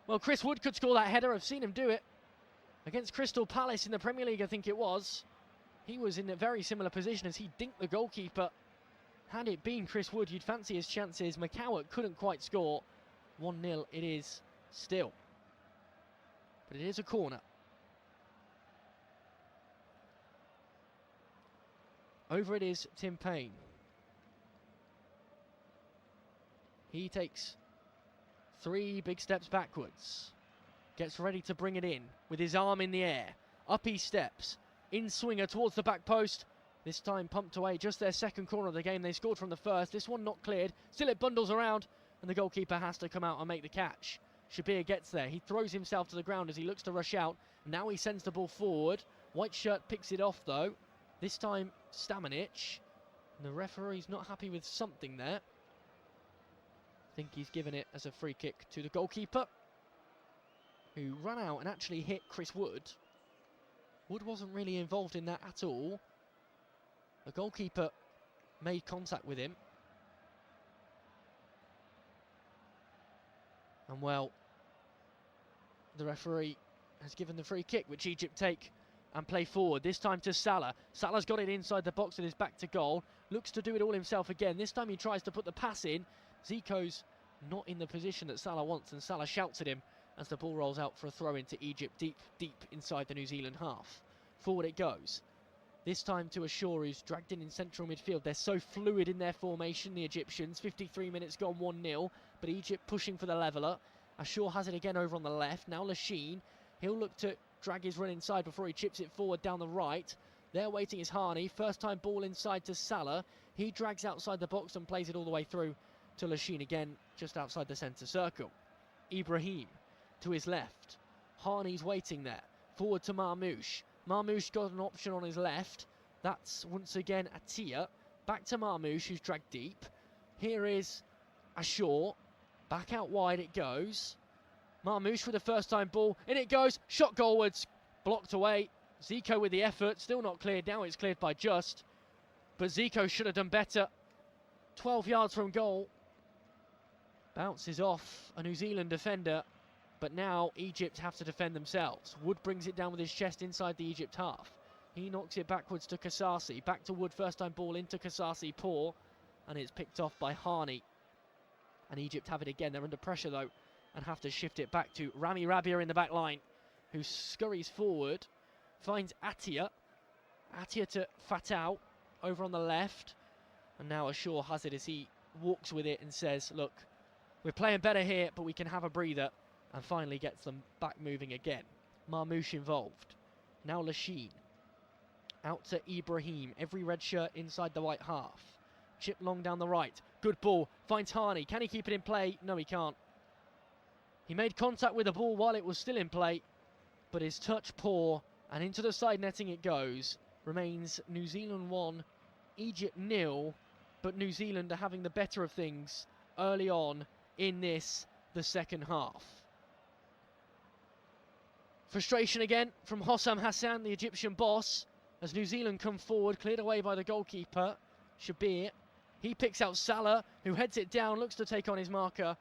Speaker 1: Well, Chris Wood could score that header. I've seen him do it against Crystal Palace in the Premier League, I think it was. He was in a very similar position as he dinked the goalkeeper. Had it been Chris Wood, you'd fancy his chances. McCowart couldn't quite score. 1-0 it is still. But it is a corner. Over it is Tim Payne. He takes 3 big steps backwards. Gets ready to bring it in with his arm in the air. Up he steps. In swinger towards the back post. This time pumped away, just their second corner of the game. They scored from the first. This one not cleared. Still it bundles around, and the goalkeeper has to come out and make the catch. Shabir gets there. He throws himself to the ground as he looks to rush out. Now he sends the ball forward. White shirt picks it off though. This time Stamanic. And the referee's not happy with something there. I think he's given it as a free kick to the goalkeeper, who ran out and actually hit Chris Wood. Wood wasn't really involved in that at all. The goalkeeper made contact with him. And well, the referee has given the free kick, which Egypt take and play forward. This time to Salah. Salah's got it inside the box with his back to goal. Looks to do it all himself again. This time he tries to put the pass in. Zico's not in the position that Salah wants, and Salah shouts at him as the ball rolls out for a throw into Egypt, deep inside the New Zealand half. Forward it goes. This time to Ashore, who's dragged in central midfield. They're so fluid in their formation, the Egyptians. 53 minutes gone, 1-0, but Egypt pushing for the leveller. Ashore has it again over on the left. Now Lachine, he'll look to drag his run inside before he chips it forward down the right. There waiting is Harney. First time ball inside to Salah. He drags outside the box and plays it all the way through to Lachine again, just outside the centre circle. Ibrahim to his left. Harney's waiting there. Forward to Marmoush. Marmoush got an option on his left. That's once again Atia. Back to Marmoush, who's dragged deep. Here is Ashore. Back out wide it goes. Marmoush with the first time ball. In it goes. Shot goalwards. Blocked away. Zico with the effort. Still not cleared. Now it's cleared by Just. But Zico should have done better. 12 yards from goal. Bounces off a New Zealand defender. But now Egypt have to defend themselves. Wood brings it down with his chest inside the Egypt half. He knocks it backwards to Kasasi. Back to Wood, first time ball into Kasasi, poor. And it's picked off by Harney. And Egypt have it again. They're under pressure though, and have to shift it back to Rami Rabia in the back line, who scurries forward, finds Atia. Atia to Fatau over on the left. And now Ashore has it as he walks with it and says, look, we're playing better here, but we can have a breather. And finally gets them back moving again. Marmoush involved. Now Lachine. Out to Ibrahim. Every red shirt inside the white half. Chip long down the right. Good ball. Finds Harney. Can he keep it in play? No, he can't. He made contact with the ball while it was still in play, but his touch poor, and into the side netting it goes. Remains New Zealand 1, Egypt 0, but New Zealand are having the better of things early on in this, the second half. Frustration again from Hossam Hassan, the Egyptian boss, as New Zealand come forward, cleared away by the goalkeeper, Shabir. He picks out Salah, who heads it down, looks to take on his marker,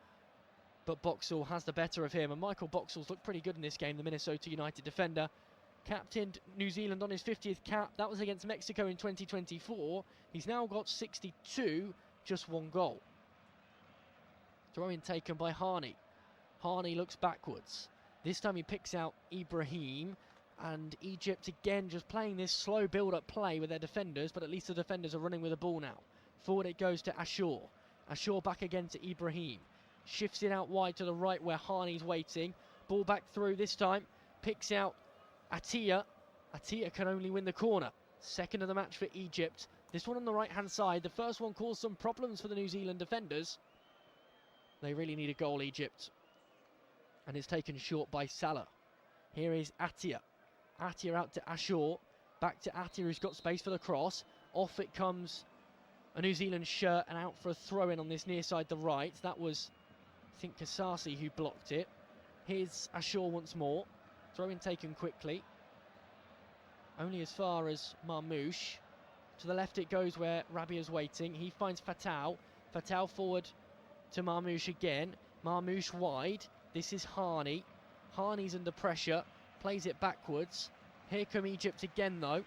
Speaker 1: but Boxall has the better of him, and Michael Boxall's looked pretty good in this game, the Minnesota United defender. Captained New Zealand on his 50th cap. That was against Mexico in 2024. He's now got 62, just one goal. Throw-in taken by Harney. Harney looks backwards. This time he picks out Ibrahim, and Egypt again just playing this slow build-up play with their defenders, but at least the defenders are running with the ball now. Forward it goes to Ashore. Ashore back again to Ibrahim. Shifts it out wide to the right where Harney's waiting. Ball back through this time. Picks out Atia. Atia can only win the corner. Second of the match for Egypt. This one on the right-hand side. The first one caused some problems for the New Zealand defenders. They really need a goal, Egypt. And it's taken short by Salah. Here is Atia. Atia out to Ashore. Back to Atia, who's got space for the cross. Off it comes a New Zealand shirt and out for a throw-in on this near side, the right. That was, I think, Kasasi who blocked it. Here's Ashore once more. Throw-in taken quickly. Only as far as Marmoush. To the left it goes where Rabia's waiting. He finds Fatau. Fatau forward to Marmoush again. Marmoush wide. This is Harney. Harney's under pressure. Plays it backwards. Here come Egypt again though,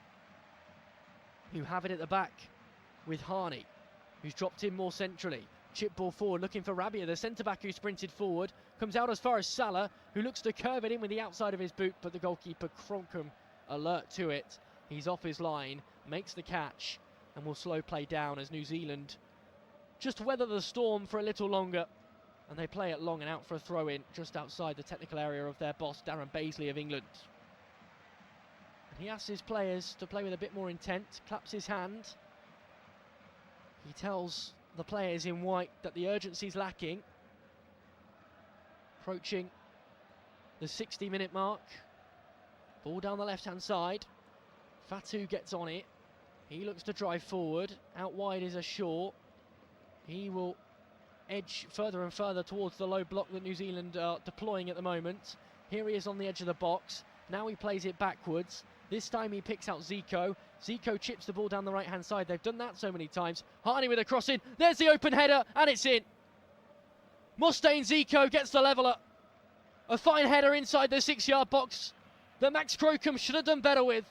Speaker 1: who have it at the back with Harney, who's dropped in more centrally. Chip ball forward, looking for Rabia, the centre-back who sprinted forward. Comes out as far as Salah, who looks to curve it in with the outside of his boot, but the goalkeeper, Cronkham, alert to it. He's off his line, makes the catch, and will slow play down as New Zealand just weather the storm for a little longer. and they play it long and out for a throw-in just outside the technical area of their boss, Darren Baisley of England. And he asks his players to play with a bit more intent, claps his hand. He tells the players in white that the urgency's lacking. Approaching the 60-minute mark. Ball down the left-hand side. Fatu gets on it. He looks to drive forward. Out wide is Shaw. He will edge further and further towards the low block that New Zealand are deploying at the moment. Here he is on the edge of the box. Now he plays it backwards. This time he picks out Zico. Zico chips the ball down the right-hand side. They've done that so many times. Harney with a cross in. There's the open header, and it's in. Mustaine Zico gets the leveller. A fine header inside the 6-yard box that Max Crocombe should have done better with.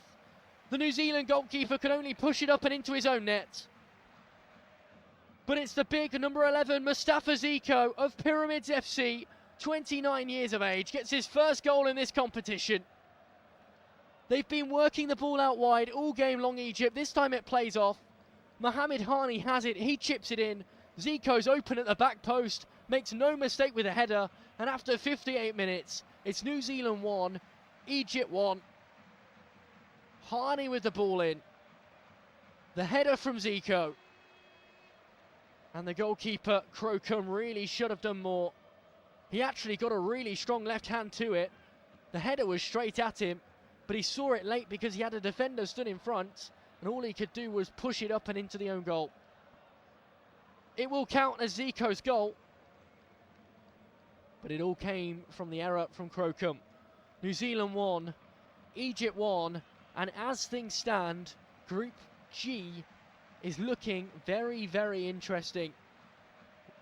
Speaker 1: The New Zealand goalkeeper could only push it up and into his own net. But it's the big number 11, Mustafa Zico of Pyramids FC, 29 years of age, gets his first goal in this competition. They've been working the ball out wide all game long, Egypt. This time it plays off. Mohamed Harney has it, he chips it in. Zico's open at the back post, makes no mistake with a header, and after 58 minutes, it's New Zealand 1, Egypt 1. Harney with the ball in. The header from Zico. And the goalkeeper, Crocombe, really should have done more. He actually got a really strong left hand to it. The header was straight at him, but he saw it late because he had a defender stood in front, and all he could do was push it up and into the own goal. It will count as Zico's goal, but it all came from the error from Crocombe. New Zealand 1, Egypt 1, and as things stand, Group G is looking very, very interesting.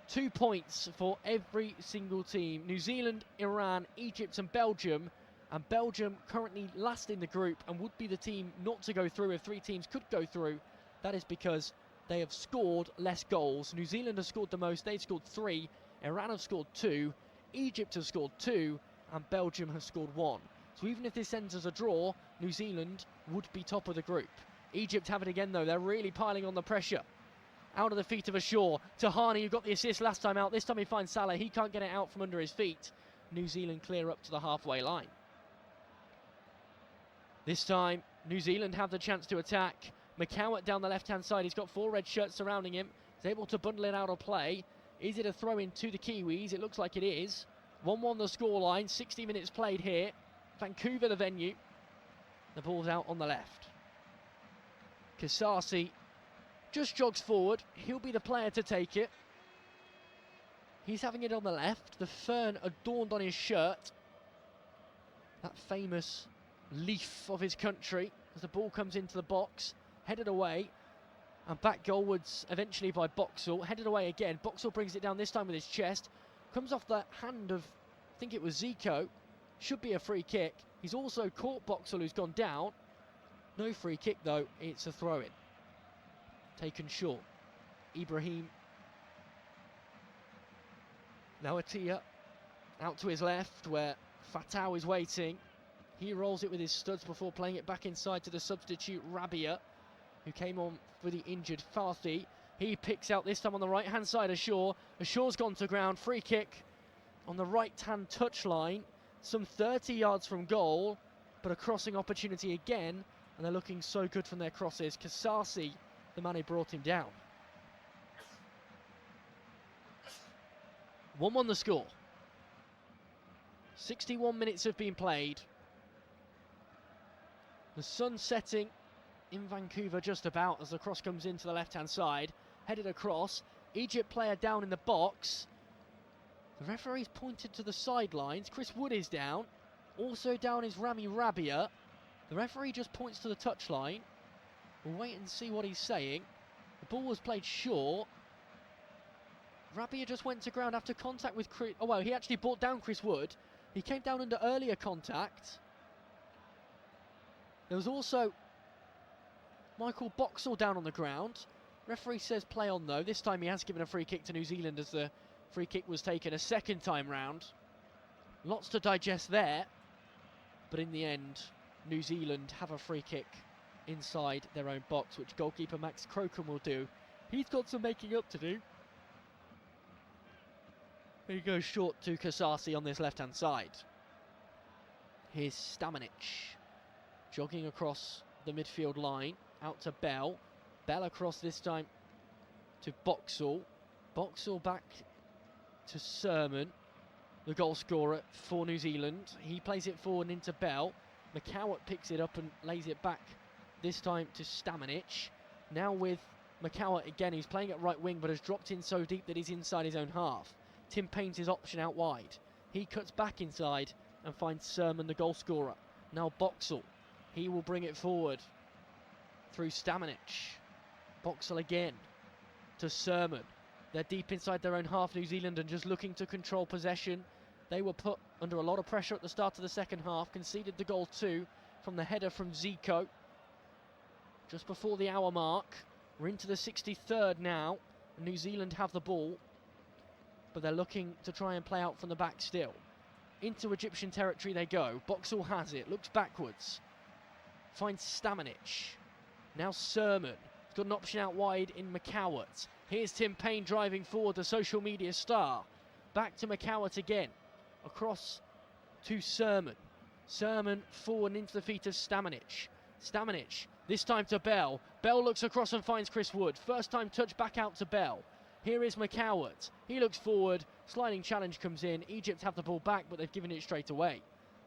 Speaker 1: 2 points for every single team. New Zealand, Iran, Egypt and Belgium currently last in the group and would be the team not to go through if 3 teams could go through. That is because they have scored less goals. New Zealand has scored the most, they've scored 3. Iran have scored 2, Egypt have scored 2, and Belgium has scored 1. So even if this ends as a draw, New Zealand would be top of the group. Egypt have it again though, they're really piling on the pressure. Out of the feet of Shaw to Harney, who got the assist last time out. This time he finds Salah, he can't get it out from under his feet. New Zealand clear up to the halfway line. This time, New Zealand have the chance to attack. McCowett down the left-hand side, he's got 4 red shirts surrounding him. He's able to bundle it out of play. Is it a throw-in to the Kiwis? It looks like it is. 1-1 the scoreline, 60 minutes played here. Vancouver the venue. The ball's out on the left. Kisasi just jogs forward. He'll be the player to take it. He's having it on the left. The fern adorned on his shirt. That famous leaf of his country as the ball comes into the box. Headed away. And back goalwards eventually by Boxall. Headed away again. Boxall brings it down this time with his chest. Comes off the hand of, I think it was Zico. Should be a free kick. He's also caught Boxall, who's gone down. No free kick though, it's a throw-in. Taken short. Ibrahim Lawatia out to his left where Fatau is waiting. He rolls it with his studs before playing it back inside to the substitute Rabia, who came on for the injured Farthi. He picks out this time on the right-hand side of Shaw. Shaw's gone to ground. Free kick on the right-hand touchline. Some 30 yards from goal, but a crossing opportunity again. And they're looking so good from their crosses. Kisasi, the man who brought him down. 1-1 the score. 61 minutes have been played. The sun setting in Vancouver just about as the cross comes into the left-hand side. Headed across. Egypt player down in the box. The referee's pointed to the sidelines. Chris Wood is down. Also down is Rami Rabia. The referee just points to the touchline. We'll wait and see what he's saying. The ball was played short. Rabia just went to ground after contact with Chris. Oh, well, he actually brought down Chris Wood. He came down under earlier contact. There was also Michael Boxall down on the ground. Referee says play on though. This time he has given a free kick to New Zealand as the free kick was taken a second time round. Lots to digest there. But in the end, New Zealand have a free kick inside their own box, which goalkeeper Max Crocombe will do. He's got some making up to do. He goes short to Kasasi on this left-hand side. Here's Stamanic, jogging across the midfield line, out to Bell. Bell across this time to Boxall. Boxall back to Sermon, the goal scorer for New Zealand. He plays it forward into Bell. McCowart picks it up and lays it back, this time to Stamanic. Now with McCowart again, who's playing at right wing but has dropped in so deep that he's inside his own half. Tim Payne's his option out wide. He cuts back inside and finds Sermon, the goal scorer. Now Boxall, he will bring it forward through Stamanic. Boxall again to Sermon. They're deep inside their own half, New Zealand, and just looking to control possession. They were put under a lot of pressure at the start of the second half, conceded the goal too from the header from Zico just before the hour mark. We're into the 63rd now. New Zealand have the ball, but they're looking to try and play out from the back still. Into Egyptian territory they go. Boxall has it, looks backwards, finds Stamanic. Now Sermon, he's got an option out wide in McCowart. Here's Tim Payne driving forward, the social media star. Back to McCowart again, across to Sermon. Sermon forward into the feet of Stamanic. Stamanic, this time to Bell. Bell looks across and finds Chris Wood. First time touch back out to Bell. Here is McCowart. He looks forward. Sliding challenge comes in. Egypt have the ball back, but they've given it straight away.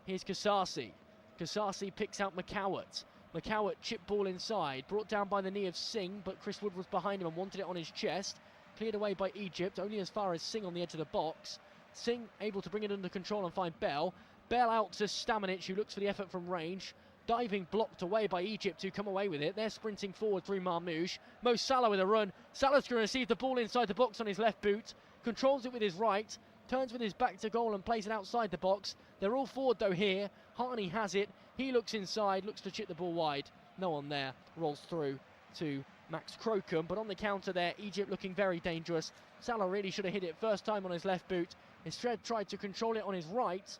Speaker 1: Here's Kasasi. Kasasi picks out McCowart. McCowart chip ball inside. Brought down by the knee of Singh, but Chris Wood was behind him and wanted it on his chest. Cleared away by Egypt, only as far as Singh on the edge of the box. Singh able to bring it under control and find Bell. Bell out to Stamanic, who looks for the effort from range. Diving blocked away by Egypt, who come away with it. They're sprinting forward through Marmouche. Mo Salah with a run. Salah's going to receive the ball inside the box on his left boot. Controls it with his right. Turns with his back to goal and plays it outside the box. They're all forward though here. Harney has it. He looks inside, looks to chip the ball wide. No one there. Rolls through to Max Crocombe. But on the counter there, Egypt looking very dangerous. Salah really should have hit it first time on his left boot. Instead tried to control it on his right.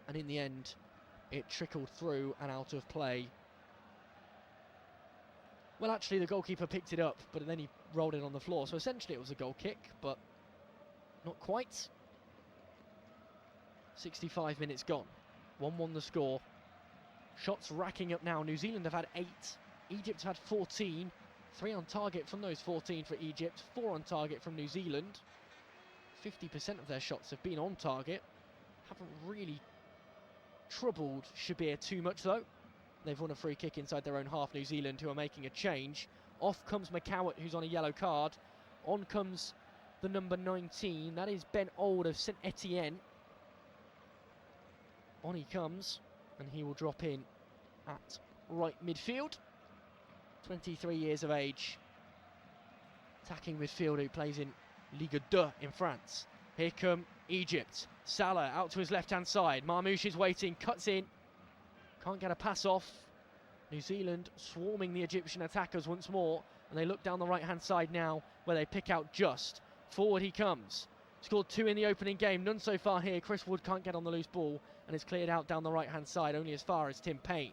Speaker 1: And in the end, it trickled through and out of play. Well, actually, the goalkeeper picked it up, but then he rolled it on the floor. So essentially, it was a goal kick, but not quite. 65 minutes gone. 1-1 the score. Shots racking up now. New Zealand have had 8. Egypt had 14. 3 on target from those 14 for Egypt. 4 on target from New Zealand. 50% of their shots have been on target. Haven't really troubled Shabir too much though. They've won a free kick inside their own half, New Zealand, who are making a change. Off comes McCowart, who's on a yellow card. On comes the number 19. That is Ben Old of St Etienne. On he comes, and he will drop in at right midfield. 23 years of age. Attacking midfielder who plays in Ligue 2 in France. Here come Egypt. Salah out to his left-hand side. Marmouche is waiting, cuts in. Can't get a pass off. New Zealand swarming the Egyptian attackers once more. And they look down the right-hand side now, where they pick out Just. Forward he comes. Scored 2 in the opening game, none so far here. Chris Wood can't get on the loose ball, and it's cleared out down the right-hand side, only as far as Tim Payne.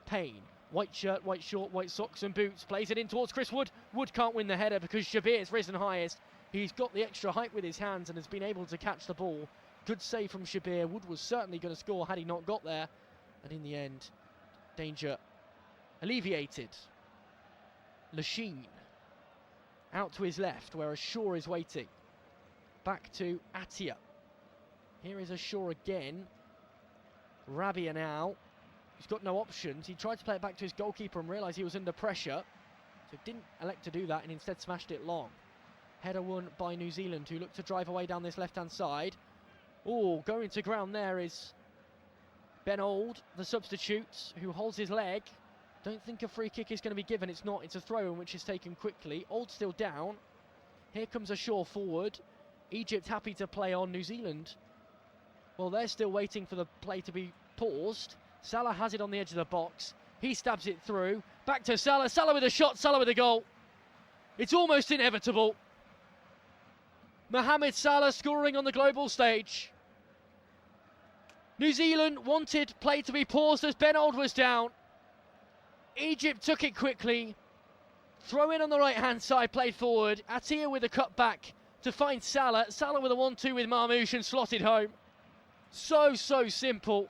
Speaker 1: Payne, white shirt, white short, white socks and boots, plays it in towards Chris Wood. Wood can't win the header because Shabir's risen highest. He's got the extra height with his hands and has been able to catch the ball. Good save from Shabir. Wood was certainly going to score had he not got there. And in the end, danger alleviated. Lachine out to his left, where Shaw is waiting. Back to Atia. Here is Shaw again. Rabia now. He's got no options. He tried to play it back to his goalkeeper and realised he was under pressure. So didn't elect to do that and instead smashed it long. Header won by New Zealand, who look to drive away down this left-hand side. Oh, going to ground there is Ben Old, the substitute, who holds his leg. Don't think a free kick is going to be given. It's not. It's a throw-in, which is taken quickly. Old still down. Here comes Shaw forward. Egypt happy to play on. New Zealand, well, they're still waiting for the play to be paused. Salah has it on the edge of the box. He stabs it through. Back to Salah. Salah with a shot. Salah with a goal. It's almost inevitable. Mohamed Salah scoring on the global stage. New Zealand wanted play to be paused as Ben Old was down. Egypt took it quickly. Throw in on the right-hand side, played forward. Atia with a cut back to find Salah. Salah with a 1-2 with Marmoush and slotted home. So simple.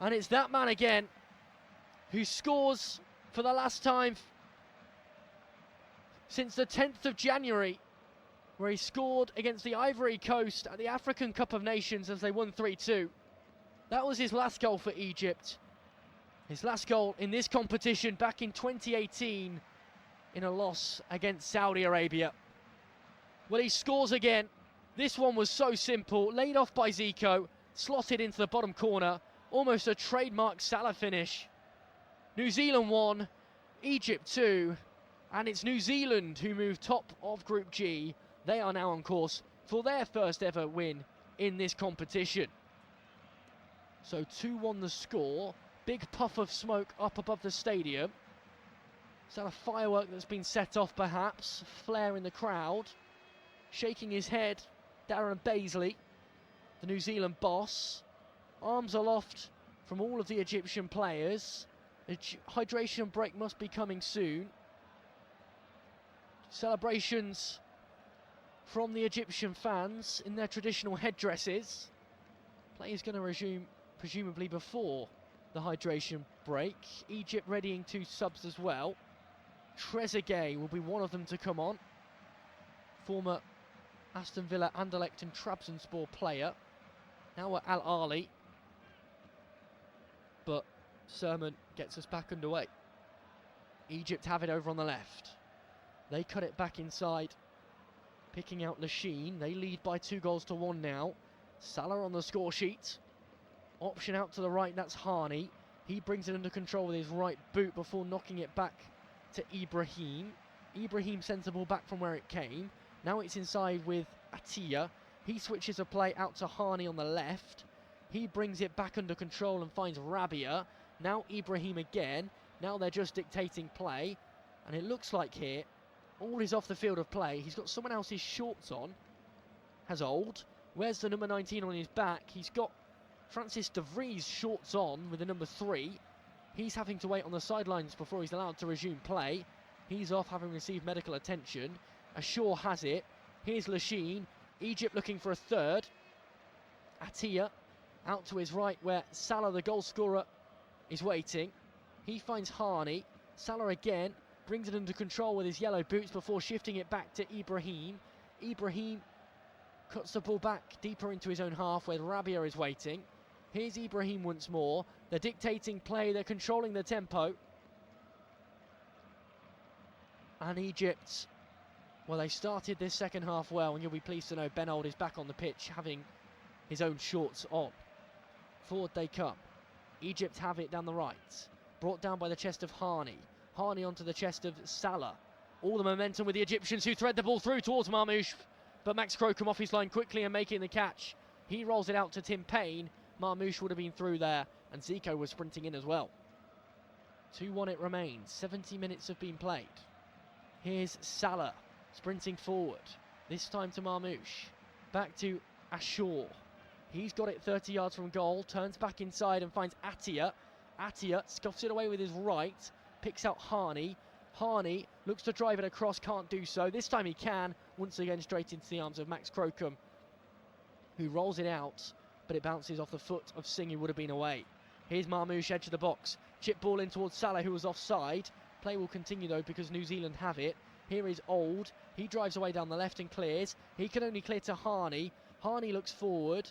Speaker 1: And it's that man again who scores for the last time since the 10th of January, where he scored against the Ivory Coast at the African Cup of Nations as they won 3-2. That was his last goal for Egypt. His last goal in this competition back in 2018 in a loss against Saudi Arabia. Well, he scores again. This one was so simple. Laid off by Zico, slotted into the bottom corner. Almost a trademark Salah finish. New Zealand 1, Egypt 2, and it's New Zealand who move top of Group G. They are now on course for their first ever win in this competition. So 2-1 the score. Big puff of smoke up above the stadium. Is that a firework that's been set off perhaps? Flare in the crowd. Shaking his head, Darren Baisley, the New Zealand boss. Arms aloft from all of the Egyptian players. The hydration break must be coming soon. Celebrations from the Egyptian fans in their traditional headdresses. Play is going to resume presumably before the hydration break. Egypt readying 2 subs as well. Trezeguet will be one of them to come on. Former Aston Villa, Anderlecht and Trabzonspor player. Now at Al Ahly. But Sermon gets us back underway. Egypt have it over on the left. They cut it back inside. Picking out Lachine. They lead by 2-1 now. Salah on the score sheet. Option out to the right, that's Hani. He brings it under control with his right boot before knocking it back to Ibrahim. Ibrahim sends the ball back from where it came. Now it's inside with Atiyah. He switches a play out to Hani on the left. He brings it back under control and finds Rabia. Now Ibrahim again. Now they're just dictating play. And it looks like here, all is off the field of play. He's got someone else's shorts on. Hazard. Where's the number 19 on his back? He's got Francis de Vries shorts on with the number 3. He's having to wait on the sidelines before he's allowed to resume play. He's off having received medical attention. Ashore has it. Here's Lachine. Egypt looking for a third. Atiyah out to his right where Salah, the goal scorer, is waiting. He finds Hani. Salah again brings it under control with his yellow boots before shifting it back to Ibrahim. Ibrahim cuts the ball back deeper into his own half where Rabia is waiting. Here's Ibrahim once more. They're dictating play, they're controlling the tempo. And Egypt, well, they started this second half well, and you'll be pleased to know Ben Old is back on the pitch having his own shorts on. Forward they come. Egypt have it down the right. Brought down by the chest of Hani. Hani onto the chest of Salah. All the momentum with the Egyptians who thread the ball through towards Marmoush. But Max Crocombe off his line quickly and making the catch. He rolls it out to Tim Payne. Marmoush would have been through there, and Zico was sprinting in as well. 2-1 it remains. 70 minutes have been played. Here's Salah sprinting forward. This time to Marmoush. Back to Ashore. He's got it 30 yards from goal. Turns back inside and finds Atiyah. Atiyah scuffs it away with his right. Picks out Hani. Hani looks to drive it across. Can't do so. This time he can. Once again straight into the arms of Max Crocombe, who rolls it out, but it bounces off the foot of Singh, who would have been away. Here's Marmoush, edge of the box. Chip ball in towards Salah, who was offside. Play will continue though because New Zealand have it. Here is Old. He drives away down the left and clears. He can only clear to Hani. Hani looks forward,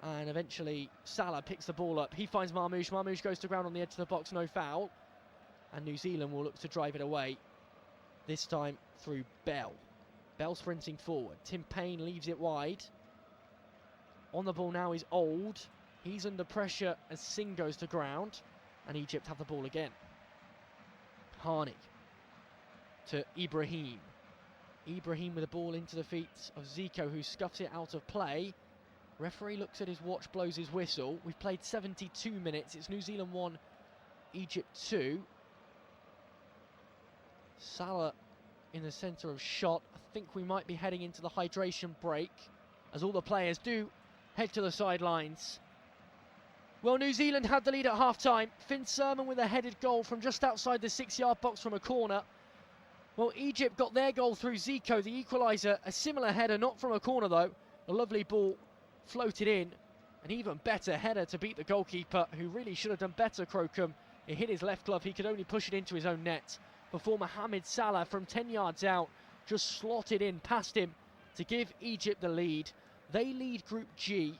Speaker 1: and eventually Salah picks the ball up. He finds Marmoush. Marmoush goes to ground on the edge of the box, no foul. And New Zealand will look to drive it away, this time through Bell. Bell sprinting forward. Tim Payne leaves it wide. On the ball now is Old. He's under pressure as Singh goes to ground, and Egypt have the ball again. Hani to Ibrahim. Ibrahim with the ball into the feet of Zico, who scuffs it out of play. Referee looks at his watch, blows his whistle. We've played 72 minutes. It's New Zealand 1, Egypt 2. Salah in the centre of shot. I think we might be heading into the hydration break, as all the players do head to the sidelines. Well, New Zealand had the lead at half-time. Finn Sermon with a headed goal from just outside the 6-yard box from a corner. Well, Egypt got their goal through Zico, the equaliser. A similar header, not from a corner though. A lovely ball floated in. An even better header to beat the goalkeeper, who really should have done better, Crocombe. It hit his left glove, he could only push it into his own net before Mohamed Salah from 10 yards out just slotted in past him to give Egypt the lead. They lead Group G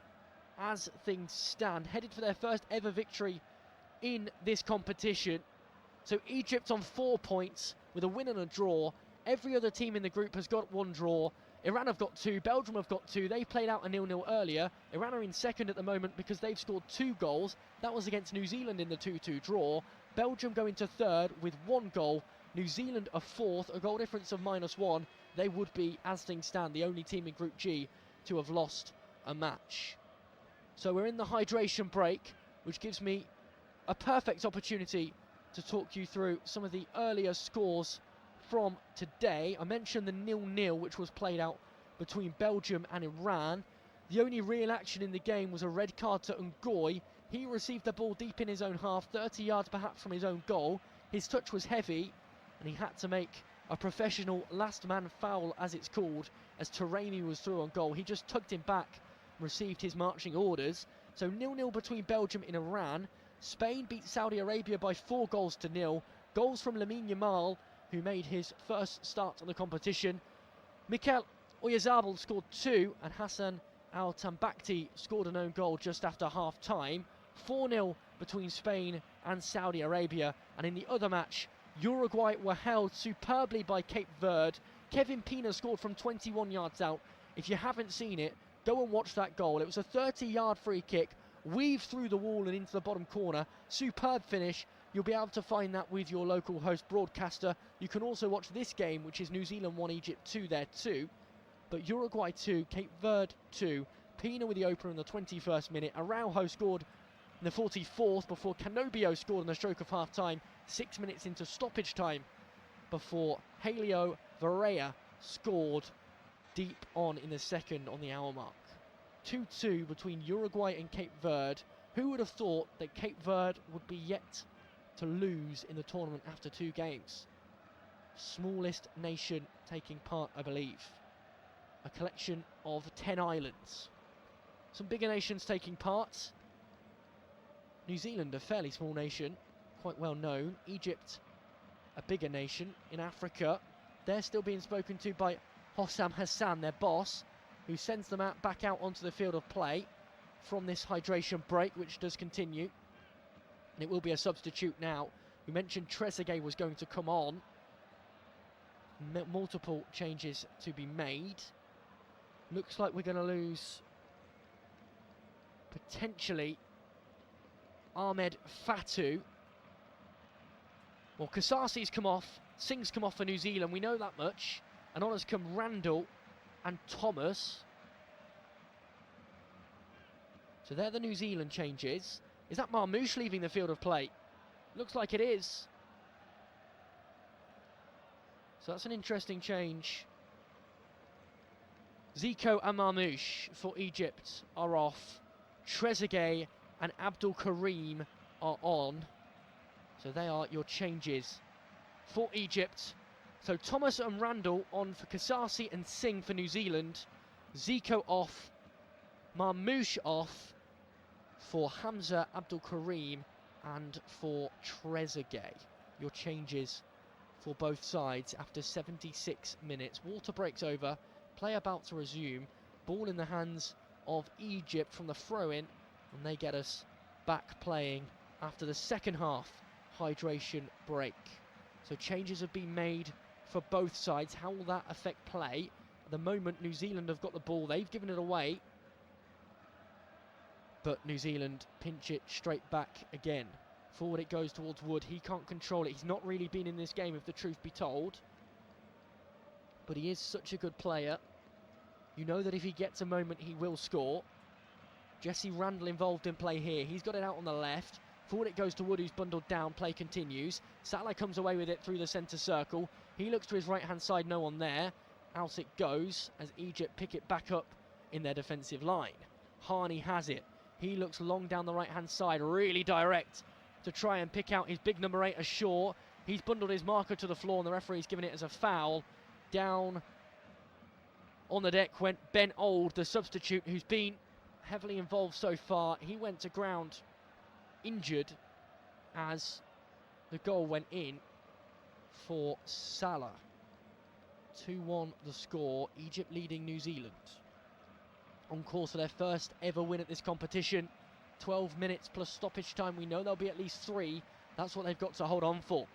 Speaker 1: as things stand, headed for their first ever victory in this competition. So Egypt on 4 points with a win and a draw. Every other team in the group has got one draw. Iran have got 2, Belgium have got 2. They played out a 0-0 earlier. Iran are in second at the moment because they've scored 2 goals. That was against New Zealand in the 2-2 draw. Belgium go into third with 1 goal. New Zealand are fourth, a goal difference of -1. They would be, as things stand, the only team in Group G to have lost a match. So we're in the hydration break, which gives me a perfect opportunity to talk you through some of the earlier scores from today. I mentioned the 0-0 which was played out between Belgium and Iran. The only real action in the game was a red card to Ngoy. He received the ball deep in his own half, 30 yards perhaps from his own goal. His touch was heavy and he had to make a professional last man foul, as it's called, as Taremi was through on goal. He just tugged him back and received his marching orders. So 0-0 between Belgium and Iran. Spain beat Saudi Arabia by 4 goals to 0. Goals from Lamine Yamal, who made his first start on the competition. Mikel Oyarzabal scored 2, and Hassan Al-Tambakti scored an own goal just after half-time. 4-0 between Spain and Saudi Arabia. And in the other match, Uruguay were held superbly by Cape Verde. Kevin Pina scored from 21 yards out. If you haven't seen it, go and watch that goal. It was a 30-yard free kick, weaved through the wall and into the bottom corner. Superb finish. You'll be able to find that with your local host broadcaster. You can also watch this game, which is New Zealand 1, Egypt 2 there too. But Uruguay 2, Cape Verde 2. Pina with the opener in the 21st minute. Araujo scored in the 44th before Canobio scored in the stroke of half-time, 6 minutes into stoppage time, before Helio Varela scored deep on in the second on the hour mark. 2-2 between Uruguay and Cape Verde. Who would have thought that Cape Verde would be yet to lose in the tournament after 2 games? Smallest nation taking part, I believe. A collection of 10 islands. Some bigger nations taking part. New Zealand, a fairly small nation, quite well known. Egypt, a bigger nation. In Africa, they're still being spoken to by Hossam Hassan, their boss, who sends them back out onto the field of play from this hydration break, which does continue. And it will be a substitute now. We mentioned Trezeguet was going to come on. Multiple changes to be made. Looks like we're going to lose, potentially, Ahmed Fatou. Well, Kasasi's come off. Singh's come off for New Zealand. We know that much. And on has come Randall and Thomas. So they're the New Zealand changes. Is that Marmoush leaving the field of play? Looks like it is. So that's an interesting change. Zico and Marmoush for Egypt are off. Trezeguet and Abdul Karim are on. So they are your changes for Egypt. So Thomas and Randall on for Kasasi and Singh for New Zealand. Zico off. Marmoush off for Hamza Abdul Karim and for Trezeguet. Your changes for both sides after 76 minutes. Water breaks over. Play about to resume. Ball in the hands of Egypt from the throw-in, and they get us back playing after the second half hydration break. So changes have been made for both sides. How will that affect play? At the moment, New Zealand have got the ball. They've given it away. But New Zealand pinch it straight back again. Forward it goes towards Wood. He can't control it. He's not really been in this game, if the truth be told. But he is such a good player. You know that if he gets a moment, he will score. Jesse Randall involved in play here. He's got it out on the left. Forward it goes to Wood, who's bundled down. Play continues. Salah comes away with it through the centre circle. He looks to his right-hand side. No one there. Out it goes as Egypt pick it back up in their defensive line. Harney has it. He looks long down the right-hand side. Really direct to try and pick out his big number 8, Ashore. He's bundled his marker to the floor and the referee's given it as a foul. Down on the deck went Ben Old, the substitute, who's been heavily involved so far. He went to ground injured as the goal went in for Salah. 2-1 the score, Egypt leading New Zealand. On course for their first ever win at this competition. 12 minutes plus stoppage time, we know there'll be at least 3. That's what they've got to hold on for.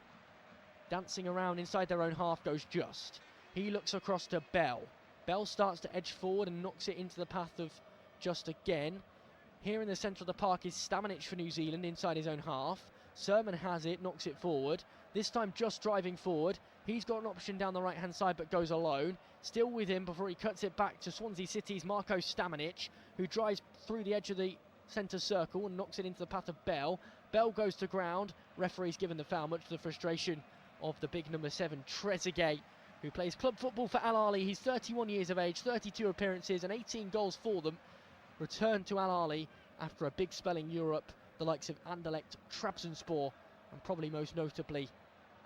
Speaker 1: Dancing around inside their own half goes Just. He looks across to Bell. Bell starts to edge forward and knocks it into the path of Just again. Here in the centre of the park is Stamanic for New Zealand inside his own half. Sermon has it, knocks it forward. This time Just driving forward. He's got an option down the right-hand side but goes alone. Still with him before he cuts it back to Swansea City's Marco Stamanic, who drives through the edge of the centre circle and knocks it into the path of Bell. Bell goes to ground. Referee's given the foul, much to the frustration of the big number 7, Trezeguet, who plays club football for Al Ahly. He's 31 years of age, 32 appearances and 18 goals for them. Returned to Al Ahly after a big spell in Europe, the likes of Anderlecht, Trabzonspor and probably most notably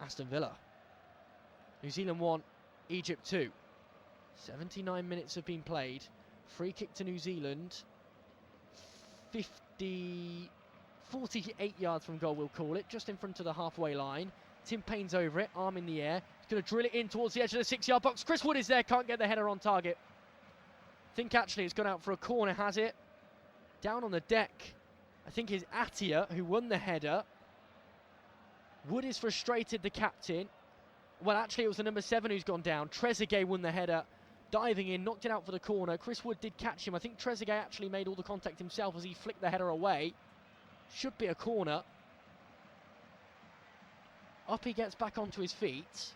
Speaker 1: Aston Villa. New Zealand 1, Egypt 2. 79 minutes have been played. Free kick to New Zealand. 48 yards from goal, we'll call it, just in front of the halfway line. Tim Payne's over it, arm in the air. He's going to drill it in towards the edge of the 6-yard box. Chris Wood is there, can't get the header on target. Think actually it's gone out for a corner, has it? Down on the deck, I think is Attia, who won the header. Wood is frustrated, the captain. Well, actually, it was the number 7 who's gone down. Trezeguet won the header, diving in, knocked it out for the corner. Chris Wood did catch him. I think Trezeguet actually made all the contact himself as he flicked the header away. Should be a corner. Up he gets back onto his feet.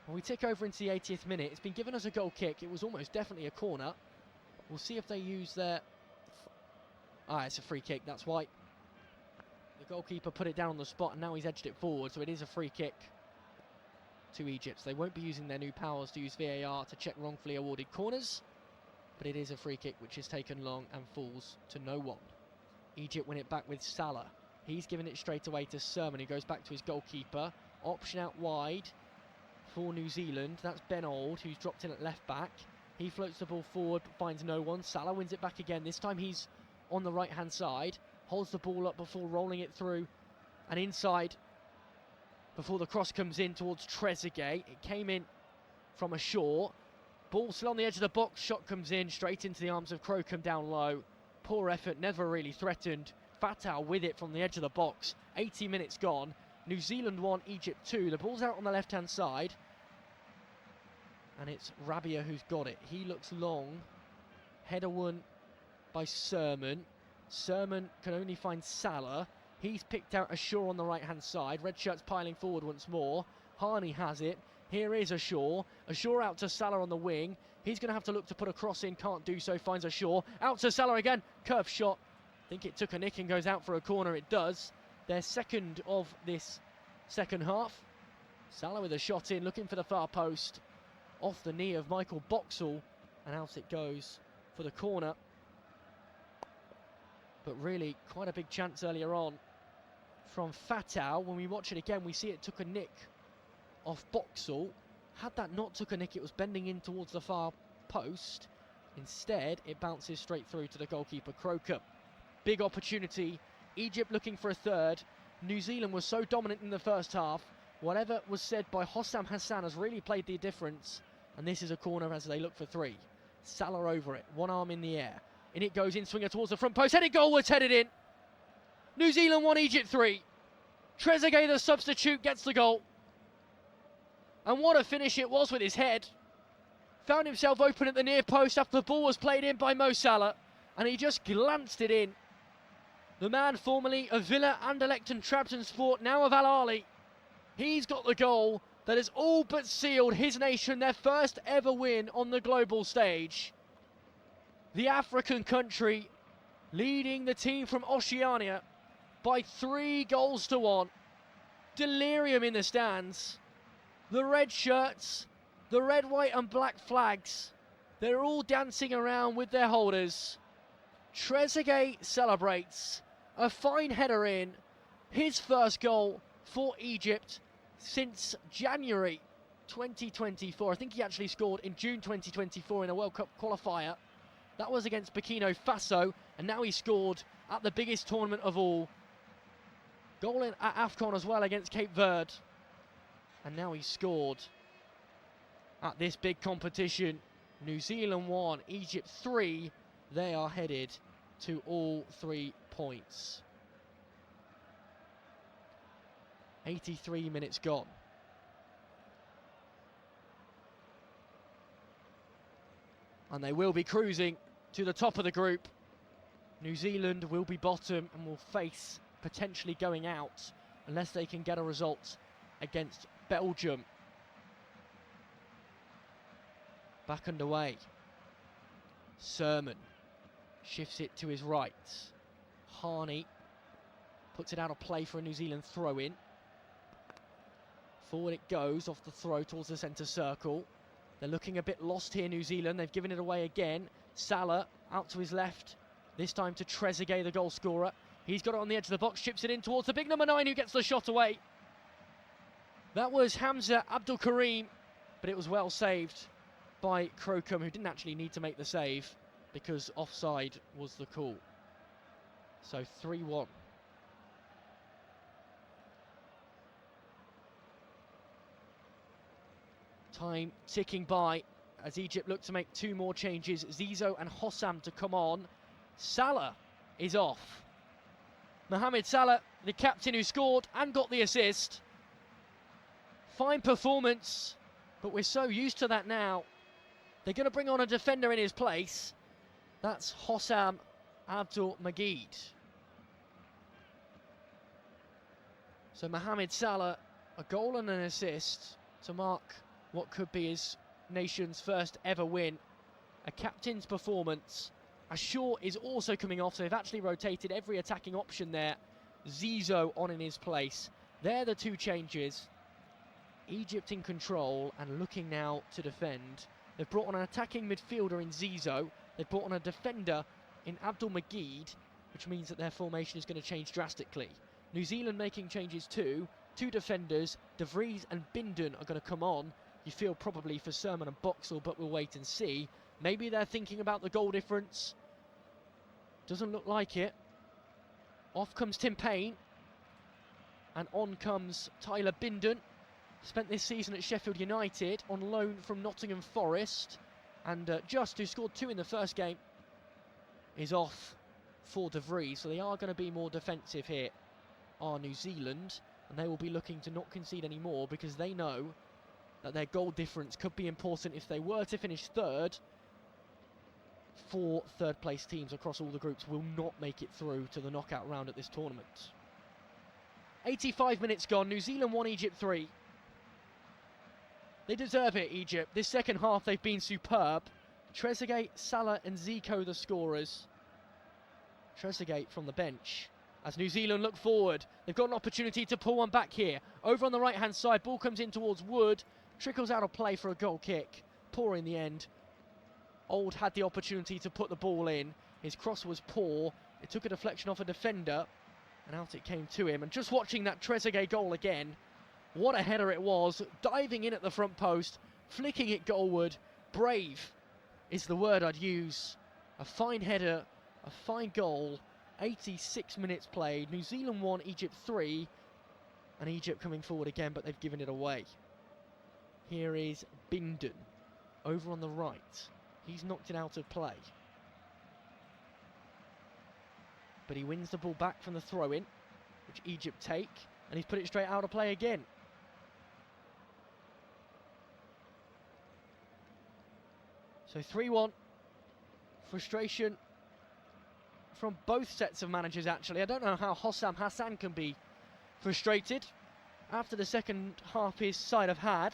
Speaker 1: Well, we tick over into the 80th minute. It's been given as a goal kick. It was almost definitely a corner. We'll see if they use their... it's a free kick, that's why. The goalkeeper put it down on the spot and now he's edged it forward, so it is a free kick to Egypt. So they won't be using their new powers to use VAR to check wrongfully awarded corners, but it is a free kick which is taken long and falls to no one. Egypt win it back with Salah. He's given it straight away to Sermon, who goes back to his goalkeeper. Option out wide for New Zealand. That's Ben Old, who's dropped in at left back. He floats the ball forward but finds no one. Salah wins it back again. This time he's on the right-hand side. Holds the ball up before rolling it through and inside before the cross comes in towards Trezeguet. It came in from ashore. Ball still on the edge of the box. Shot comes in straight into the arms of Crocombe down low. Poor effort, never really threatened. Fatal with it from the edge of the box. 80 minutes gone. New Zealand 1, Egypt 2. The ball's out on the left-hand side. And it's Rabia who's got it. He looks long. Header won by Sermon. Sermon can only find Salah. He's picked out Ashore on the right-hand side. Red shirt's piling forward once more. Harney has it. Here is Ashore. Ashore out to Salah on the wing. He's going to have to look to put a cross in. Can't do so. Finds Ashore. Out to Salah again. Curve shot. I think it took a nick and goes out for a corner. It does. Their second of this second half. Salah with a shot in, looking for the far post. Off the knee of Michael Boxall. And out it goes for the corner. But really, quite a big chance earlier on from Fatal. When we watch it again, we see it took a nick off Boxall. Had that not took a nick, it was bending in towards the far post. Instead, it bounces straight through to the goalkeeper, Crocombe. Big opportunity. Egypt looking for a third. New Zealand was so dominant in the first half. Whatever was said by Hossam Hassan has really played the difference. And this is a corner as they look for 3. Salah over it, one arm in the air. In it goes, in swinger towards the front post. Headed goalwards, headed in. New Zealand 1, Egypt 3. Trezeguet, the substitute, gets the goal. And what a finish it was with his head. Found himself open at the near post after the ball was played in by Mo Salah. And he just glanced it in. The man formerly of Villa, Anderlecht and Trabzonspor, now of Al Ahly. He's got the goal that has all but sealed his nation their first ever win on the global stage. The African country leading the team from Oceania by 3 goals to 1. Delirium in the stands. The red shirts, the red, white and black flags, they're all dancing around with their holders. Trezeguet celebrates. A fine header in. his first goal for Egypt since January 2024. I think he actually scored in June 2024 in a World Cup qualifier. That was against Burkina Faso, and now he scored at the biggest tournament of all. Goal at AFCON as well against Cape Verde. And now he scored at this big competition. New Zealand 1, Egypt 3. They are headed to all 3 points. 83 minutes gone. And they will be cruising to the top of the group. New Zealand will be bottom and will face potentially going out unless they can get a result against Belgium. Back underway. Sermon shifts it to his right. Harney puts it out of play for a New Zealand throw-in. Forward it goes off the throw towards the centre circle. They're looking a bit lost here, New Zealand. They've given it away again. Salah out to his left. This time to Trezeguet, the goal scorer. He's got it on the edge of the box, chips it in towards the big number 9 who gets the shot away. That was Hamza Abdul Karim, but it was well saved by Crocombe, who didn't actually need to make the save because offside was the call. So 3-1. Time ticking by as Egypt look to make 2 more changes. Zizou and Hossam to come on. Salah is off. Mohamed Salah, the captain who scored and got the assist. Fine performance, but we're so used to that now. They're going to bring on a defender in his place. That's Hossam Abdul Majid. So Mohamed Salah, a goal and an assist to mark what could be his nation's first ever win. A captain's performance. Ashore is also coming off, so they've actually rotated every attacking option there. Zizou on in his place. They're the 2 changes. Egypt in control and looking now to defend. They've brought on an attacking midfielder in Zizou. They've brought on a defender in Abdul Majid, which means that their formation is going to change drastically. New Zealand making changes too. 2 defenders, De Vries and Bindon, are going to come on. You feel probably for Sermon and Boxall, but we'll wait and see. Maybe they're thinking about the goal difference. Doesn't look like it. Off comes Tim Payne. And on comes Tyler Bindon. Spent this season at Sheffield United on loan from Nottingham Forest. And Just, who scored 2 in the first game, is off for De Vries. So they are going to be more defensive here, are New Zealand. And they will be looking to not concede any more because they know that their goal difference could be important if they were to finish 3rd. 4 third-place teams across all the groups will not make it through to the knockout round at this tournament. 85 minutes gone. New Zealand 1, Egypt 3. They deserve it, Egypt. This second half, they've been superb. Trezeguet, Salah and Zico the scorers. Trezeguet from the bench. As New Zealand look forward, they've got an opportunity to pull one back here. Over on the right-hand side, ball comes in towards Wood. Trickles out of play for a goal kick. Poor in the end. Old had the opportunity to put the ball in. His cross was poor. It took a deflection off a defender, and out it came to him. And just watching that Trezeguet goal again, what a header it was. Diving in at the front post, flicking it goalward. Brave is the word I'd use. A fine header, a fine goal. 86 minutes played. New Zealand 1, Egypt 3. And Egypt coming forward again, but they've given it away. Here is Bindon over on the right. He's knocked it out of play. But he wins the ball back from the throw-in, which Egypt take, and he's put it straight out of play again. So 3-1. Frustration from both sets of managers, actually. I don't know how Hossam Hassan can be frustrated after the second half his side have had.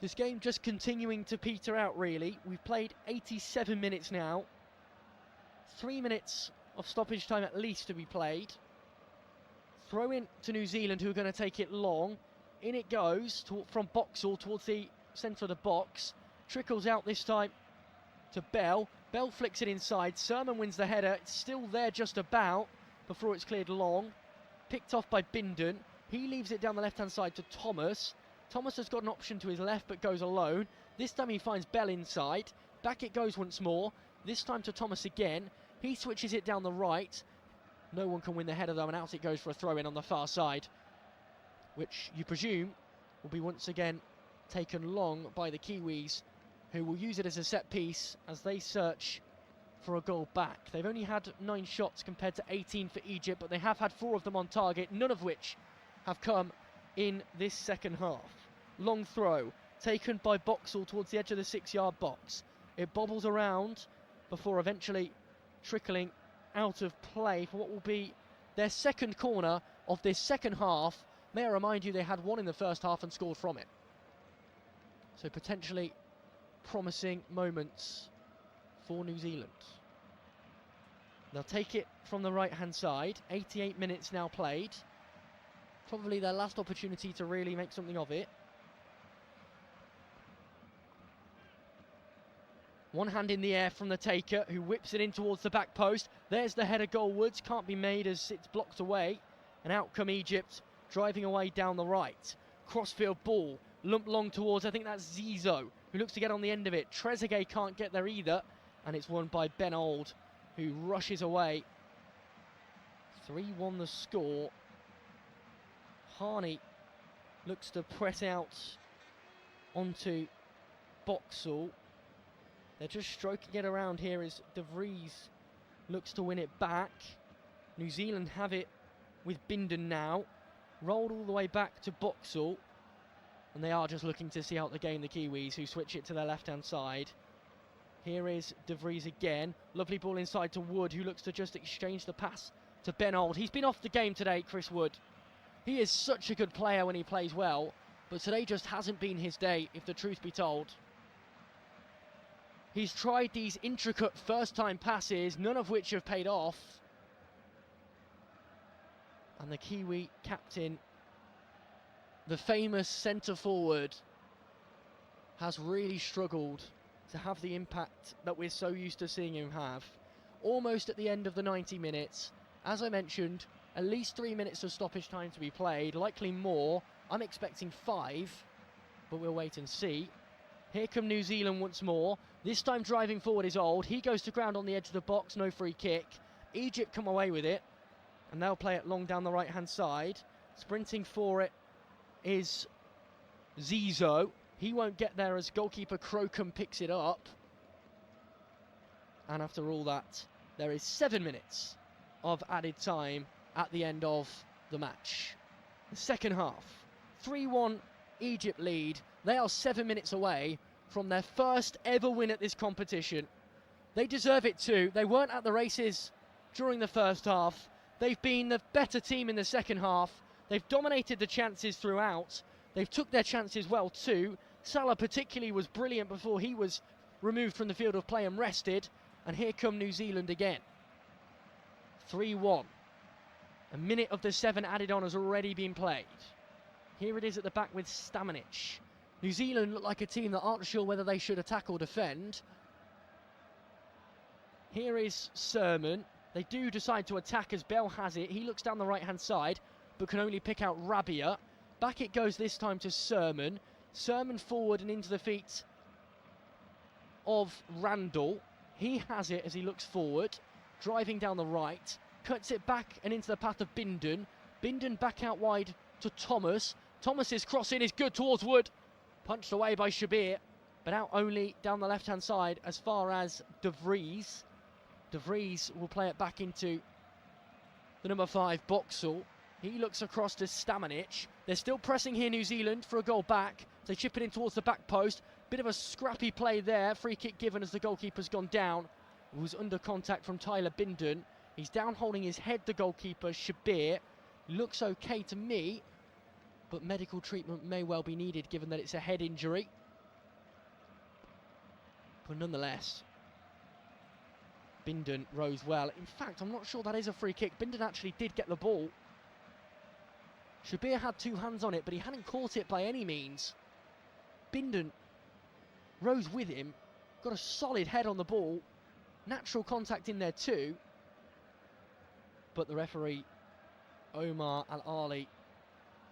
Speaker 1: This game just continuing to peter out, really. We've played 87 minutes now. 3 minutes of stoppage time at least to be played. Throw in to New Zealand, who are going to take it long. In it goes from Boxall towards the centre of the box. Trickles out this time to Bell. Bell flicks it inside. Sermon wins the header. It's still there just about. before it's cleared long. Picked off by Bindon. He leaves it down the left-hand side to Thomas. Thomas has got an option to his left but goes alone. This time he finds Bell inside. Back it goes once more. This time to Thomas again. He switches it down the right. No one can win the header though, and out it goes for a throw-in on the far side, which you presume will be once again taken long by the Kiwis, who will use it as a set piece as they search for a goal back. They've only had 9 shots compared to 18 for Egypt, but they have had 4 of them on target, none of which have come in this second half. Long throw taken by Boxall towards the edge of the 6-yard box. It bobbles around before eventually trickling out of play for what will be their second corner of this second half. May I remind you, they had 1 in the first half and scored from it. So potentially promising moments for New Zealand. They'll take it from the right-hand side. 88 minutes now played. Probably their last opportunity to really make something of it. One hand in the air from the taker, who whips it in towards the back post. There's the header goalwards. Can't be made as it's blocked away. And out come Egypt, driving away down the right. Crossfield ball, lumped long towards, I think that's Zizo, who looks to get on the end of it. Trezeguet can't get there either. And it's won by Ben Old, who rushes away. 3-1 the score. Harney looks to press out onto Boxall. They're just stroking it around here as De Vries looks to win it back. New Zealand have it with Bindon now. Rolled all the way back to Boxall. And they are just looking to see out the game, the Kiwis, who switch it to their left-hand side. Here is De Vries again. Lovely ball inside to Wood, who looks to just exchange the pass to Ben Old. He's been off the game today, Chris Wood. He is such a good player when he plays well, but today just hasn't been his day, if the truth be told. He's tried these intricate first-time passes, none of which have paid off. And the Kiwi captain, the famous centre-forward, has really struggled to have the impact that we're so used to seeing him have. Almost at the end of the 90 minutes. As I mentioned, at least 3 minutes of stoppage time to be played, likely more. I'm expecting 5, but we'll wait and see. Here come New Zealand once more. This time driving forward is Old. He goes to ground on the edge of the box, no free kick. Egypt come away with it, and they'll play it long down the right-hand side. Sprinting for it is Zizo. He won't get there as goalkeeper Crocombe picks it up. And after all that, there is 7 minutes of added time at the end of the match. The second half, 3-1 Egypt lead. They are 7 minutes away from their first ever win at this competition. They deserve it too. They weren't at the races during the first half. They've been the better team in the second half. They've dominated the chances throughout. They've took their chances well too. Salah particularly was brilliant before he was removed from the field of play and rested. And here come New Zealand again. 3-1. A minute of the 7 added on has already been played. Here it is at the back with Stamanic. New Zealand look like a team that aren't sure whether they should attack or defend. Here is Sermon. They do decide to attack as Bell has it. He looks down the right-hand side, but can only pick out Rabia. Back it goes this time to Sermon. Sermon forward and into the feet of Randall. He has it as he looks forward, driving down the right. Cuts it back and into the path of Bindon. Bindon back out wide to Thomas. Thomas's cross-in is good towards Wood. Punched away by Shabir, but out only down the left-hand side as far as De Vries. De Vries will play it back into the number 5, Boxall. He looks across to Stamanic. They're still pressing here, New Zealand, for a goal back. They chip it in towards the back post. Bit of a scrappy play there. Free kick given as the goalkeeper's gone down. It was under contact from Tyler Bindon. He's down holding his head, the goalkeeper, Shabir. Looks okay to me, but medical treatment may well be needed given that it's a head injury. But nonetheless, Bindon rose well. In fact, I'm not sure that is a free kick. Bindon actually did get the ball. Shabir had 2 hands on it, but he hadn't caught it by any means. Bindon rose with him, got a solid head on the ball. Natural contact in there too. but the referee, Omar Al-Ali,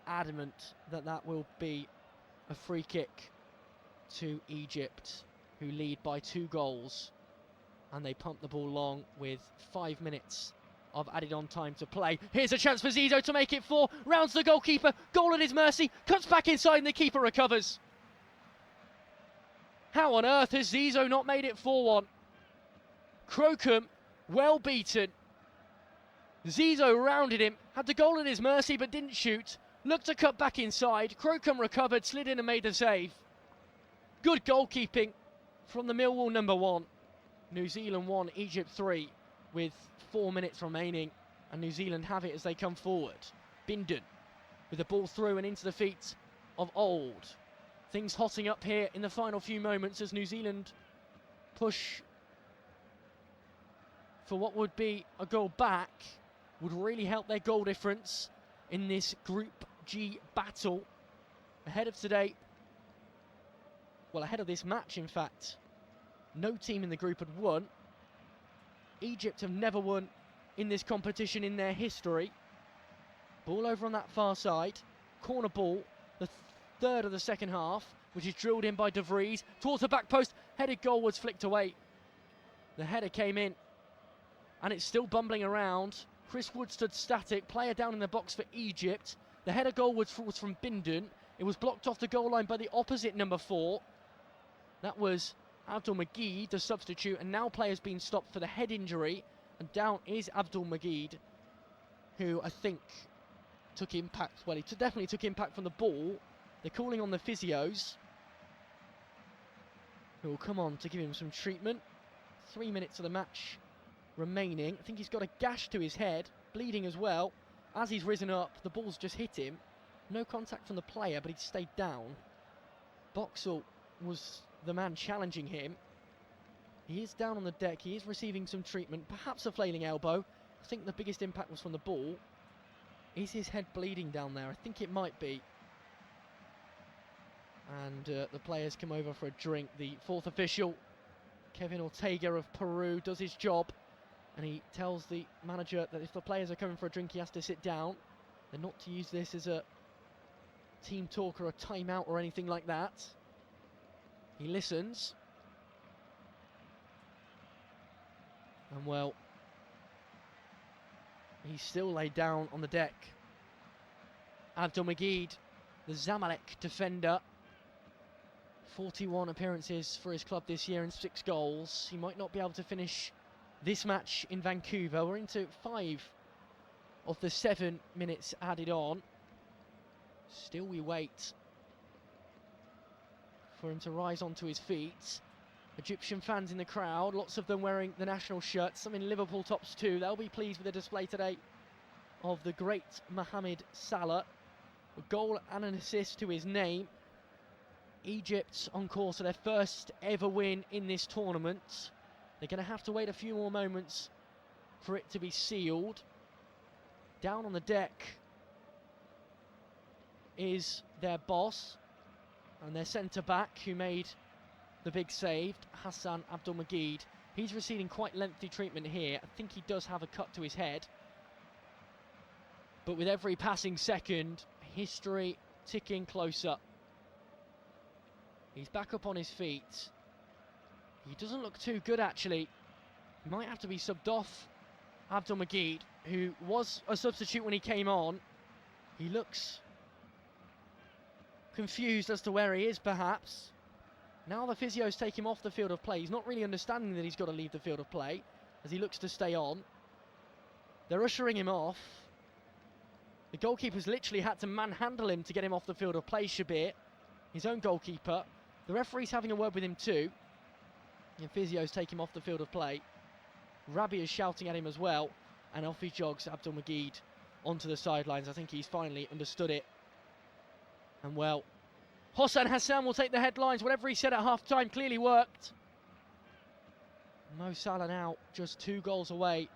Speaker 1: adamant that that will be a free kick to Egypt, who lead by 2 goals, and they pump the ball long with 5 minutes of added on time to play. Here's a chance for Zizou to make it 4, rounds the goalkeeper, goal at his mercy, cuts back inside and the keeper recovers. How on earth has Zizou not made it 4-1? Crocombe, well beaten. Zizou rounded him, had the goal at his mercy but didn't shoot, looked to cut back inside, Crocombe recovered, slid in and made the save. Good goalkeeping from the Millwall number 1. New Zealand 1, Egypt 3, with 4 minutes remaining, and New Zealand have it as they come forward. Bindon with the ball through and into the feet of Old. Things hotting up here in the final few moments as New Zealand push for what would be a goal back, would really help their goal difference in this Group G battle ahead of today. Well, ahead of this match, in fact. No team in the group had won. Egypt have never won in this competition in their history. Ball over on that far side. Corner ball, the third of the second half, which is drilled in by De Vries. Towards the back post, headed goalwards, flicked away. The header came in, and it's still bumbling around. Chris Wood stood static, player down in the box for Egypt. The header goalwards was from Bindon. It was blocked off the goal line by the opposite number 4. That was Abdul Majid, the substitute, and now player's been stopped for the head injury, and down is Abdul Majid, who I think took impact. Well, he definitely took impact from the ball. They're calling on the physios, who will come on to give him some treatment. 3 minutes of the match remaining. I think he's got a gash to his head, bleeding as well. As he's risen up, the ball's just hit him. No contact from the player, but he stayed down. Boxall was the man challenging him. He is down on the deck, he is receiving some treatment, perhaps a flailing elbow. I think the biggest impact was from the ball. Is his head bleeding down there? I think it might be. And the players come over for a drink. The 4th official, Kevin Ortega of Peru, does his job, and he tells the manager that if the players are coming for a drink, he has to sit down. They're not to use this as a team talk or a timeout or anything like that. He listens. And well, he's still laid down on the deck. Abdul Majid, the Zamalek defender. 41 appearances for his club this year and 6 goals. He might not be able to finish this match in Vancouver. We're into 5 of the 7 minutes added on. Still we wait for him to rise onto his feet. Egyptian fans in the crowd, lots of them wearing the national shirts, some in Liverpool tops too. They'll be pleased with the display today of the great Mohamed Salah. A goal and an assist to his name. Egypt on course for their first ever win in this tournament. They're going to have to wait a few more moments for it to be sealed. Down on the deck is their boss and their centre-back who made the big save, Hassan Abdul Majid. He's receiving quite lengthy treatment here. I think he does have a cut to his head. But with every passing second, history ticking closer. He's back up on his feet. He doesn't look too good, actually. He might have to be subbed off, Abdul Majid, who was a substitute when he came on. He looks confused as to where he is, perhaps. Now the physios take him off the field of play. He's not really understanding that he's got to leave the field of play as he looks to stay on. They're ushering him off. The goalkeeper's literally had to manhandle him to get him off the field of play, Shabir, his own goalkeeper. The referee's having a word with him too. And physios take him off the field of play. Rabi is shouting at him as well. And off he jogs, Abdul Majid, onto the sidelines. I think he's finally understood it. And well, Hossan Hassan will take the headlines. Whatever he said at half-time clearly worked. Mo Salah now just 2 goals away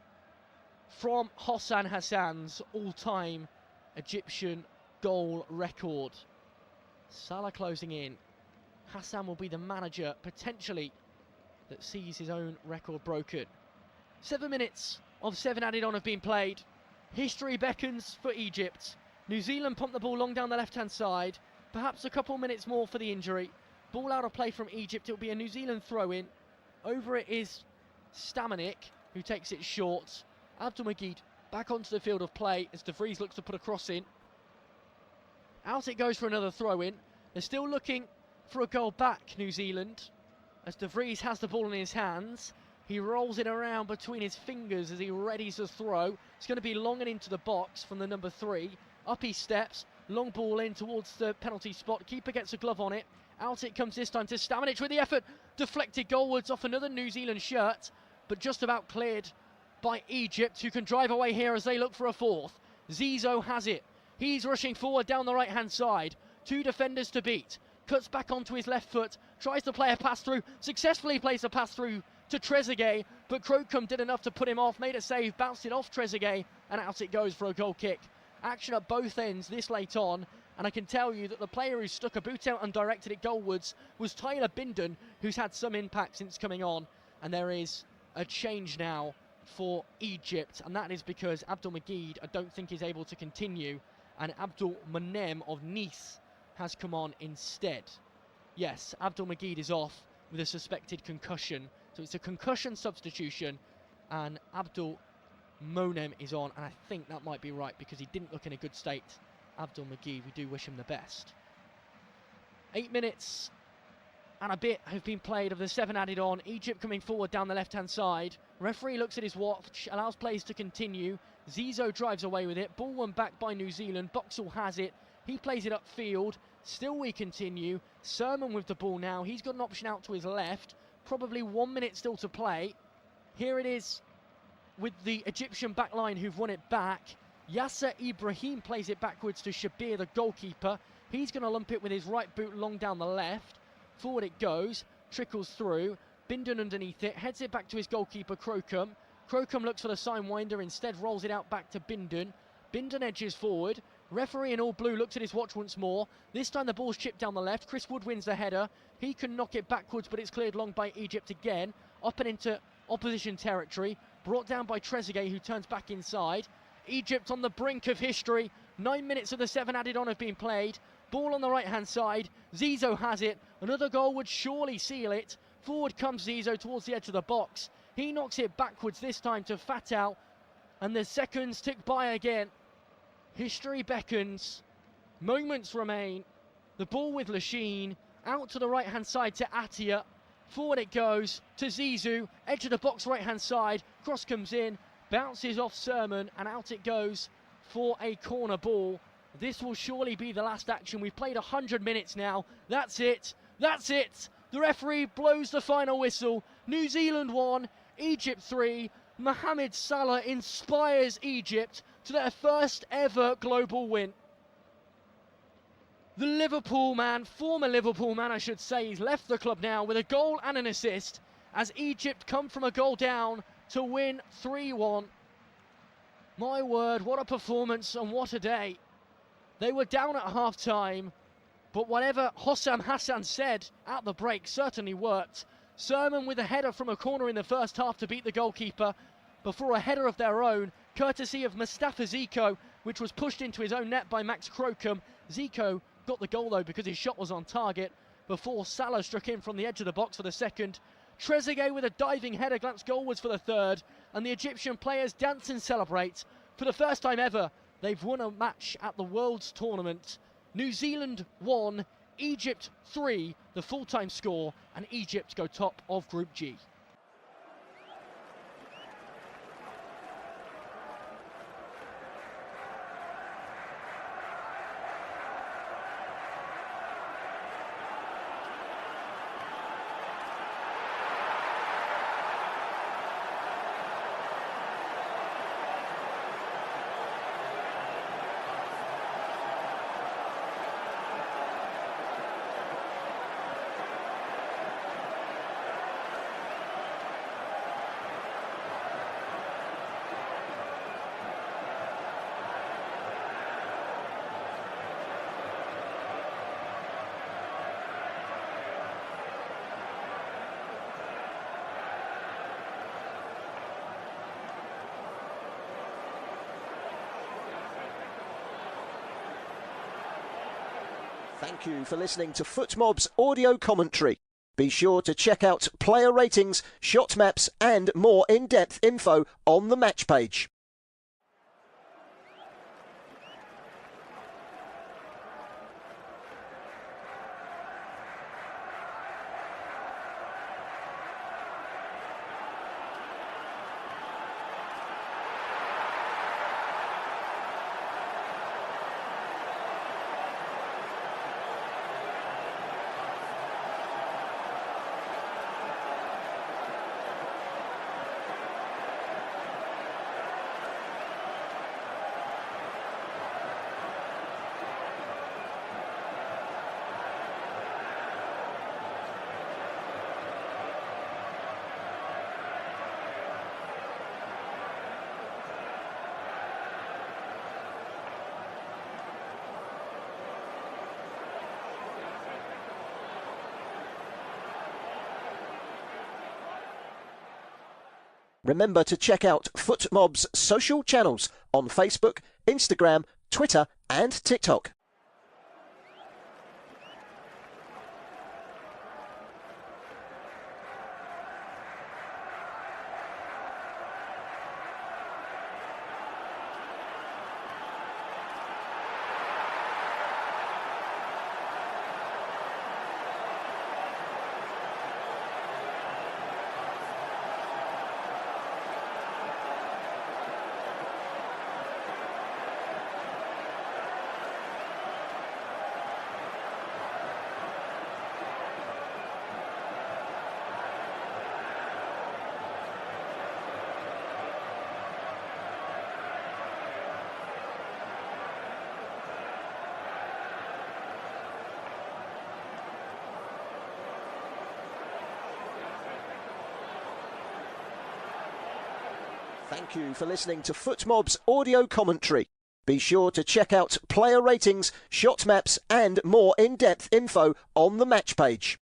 Speaker 1: from Hossan Hassan's all-time Egyptian goal record. Salah closing in. Hassan will be the manager, potentially, that sees his own record broken. 7 minutes of 7 added on have been played. History beckons for Egypt. New Zealand pumped the ball long down the left-hand side. Perhaps a couple minutes more for the injury. Ball out of play from Egypt. It'll be a New Zealand throw-in. Over it is Stamanik, who takes it short. Abdelmajid back onto the field of play as De Vries looks to put a cross in. Out it goes for another throw-in. They're still looking for a goal back, New Zealand, as De Vries has the ball in his hands. He rolls it around between his fingers as he readies to throw. It's going to be long and into the box from the number 3. Up he steps, long ball in towards the penalty spot. Keeper gets a glove on it. Out it comes this time to Stamanik with the effort. Deflected goalwards off another New Zealand shirt, but just about cleared by Egypt, who can drive away here as they look for a fourth. Zizou has it. He's rushing forward down the right-hand side. 2 defenders to beat. Cuts back onto his left foot. Tries to play a pass through. Successfully plays a pass through to Trezeguet, but Crocombe did enough to put him off. Made a save, bounced it off Trezeguet, and out it goes for a goal kick. Action at both ends this late on, and I can tell you that the player who stuck a boot out and directed it goalwards was Tyler Bindon, who's had some impact since coming on. And there is a change now for Egypt, and that is because Abdelmajid, I don't think, is able to continue, and Abdul Monem of Nice has come on instead. Yes, Abdelmajid is off with a suspected concussion, so it's a concussion substitution, and Abdul Monem is on, and I think that might be right because he didn't look in a good state. Abdelmajid, we do wish him the best. 8 minutes and a bit have been played of the 7 added on. Egypt coming forward down the left-hand side. Referee looks at his watch, allows plays to continue. Zizou drives away with it. Ball won back by New Zealand. Boxall has it. He plays it upfield. Still we continue. Sermon with the ball now. He's got an option out to his left. Probably 1 minute still to play. Here it is with the Egyptian backline who've won it back. Yasser Ibrahim plays it backwards to Shabir, the goalkeeper. He's going to lump it with his right boot long down the left. Forward it goes, trickles through. Bindon underneath it, heads it back to his goalkeeper, Crocombe. Crocombe looks for the sidewinder, instead rolls it out back to Bindon. Bindon edges forward. Referee in all blue looks at his watch once more. This time the ball's chipped down the left. Chris Wood wins the header. He can knock it backwards, but it's cleared long by Egypt again. Up and into opposition territory. Brought down by Trezeguet, who turns back inside. Egypt on the brink of history. 9 minutes of the 7 added on have been played. Ball on the right-hand side. Zizou has it. Another goal would surely seal it. Forward comes Zizou towards the edge of the box. He knocks it backwards this time to Fatal. And the seconds tick by again. History beckons. Moments remain. The ball with Lachine. Out to the right-hand side to Attia. Forward it goes to Zizou. Edge of the box right-hand side. Cross comes in. Bounces off Sermon. And out it goes for a corner ball. This will surely be the last action. We've played 100 minutes now. That's it. That's it. The referee blows the final whistle. New Zealand 1, Egypt 3. Mohamed Salah inspires Egypt to their first ever global win. The Liverpool man, former Liverpool man I should say, he's left the club now with a goal and an assist as Egypt come from a goal down to win 3-1. My word, what a performance and what a day. They were down at half-time, but whatever Hossam Hassan said at the break certainly worked. Sermon with a header from a corner in the first half to beat the goalkeeper before a header of their own, courtesy of Mustafa Zico, which was pushed into his own net by Max Crocombe. Zico got the goal though because his shot was on target before Salah struck in from the edge of the box for the second. Trezeguet with a diving header glanced goalwards for the third, and the Egyptian players dance and celebrate. For the first time ever, they've won a match at the World's Tournament. New Zealand 1, Egypt 3, the full-time score, and Egypt go top of Group G.
Speaker 2: Thank you for listening to FootMob's audio commentary. Be sure to check out player ratings, shot maps and more in-depth info on the match page. Remember to check out FootMob's social channels on Facebook, Instagram, Twitter and TikTok. Thank you for listening to FootMob's audio commentary. Be sure to check out player ratings, shot maps and more in-depth info on the match page.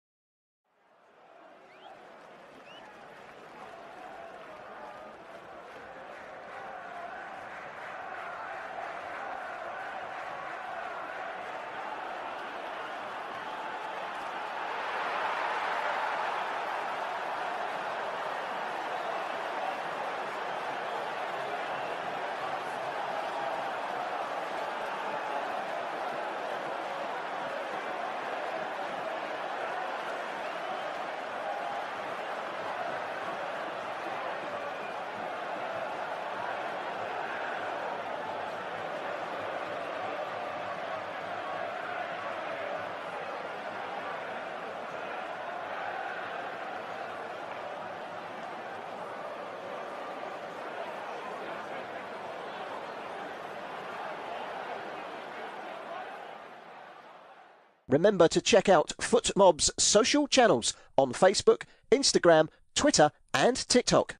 Speaker 2: Remember to check out FootMob's social channels on Facebook, Instagram, Twitter and TikTok.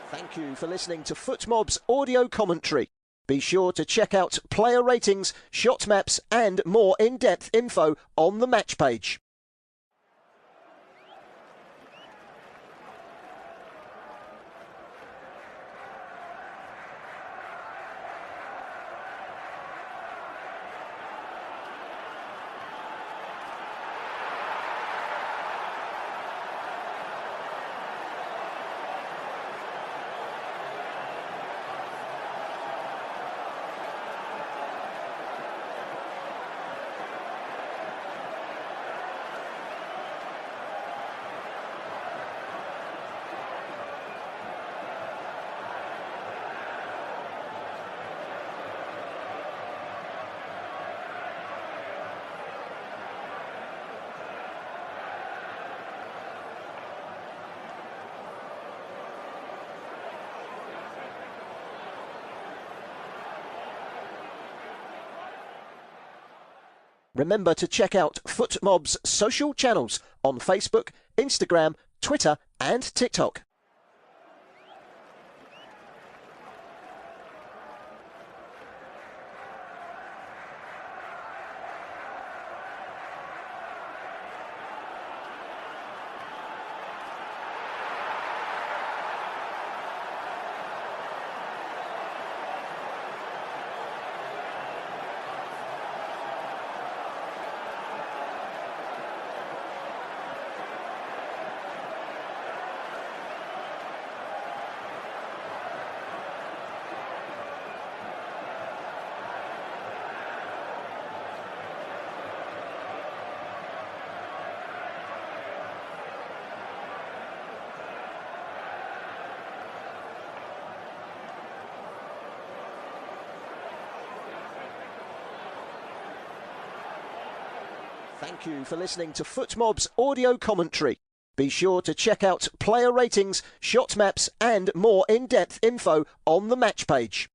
Speaker 2: Thank you for listening to FootMob's audio commentary. Be sure to check out player ratings, shot maps and more in-depth info on the match page. Remember to check out FootMob's social channels on Facebook, Instagram, Twitter and TikTok. Thank you for listening to FootMob's audio commentary. Be sure to check out player ratings, shot maps and more in-depth info on the match page.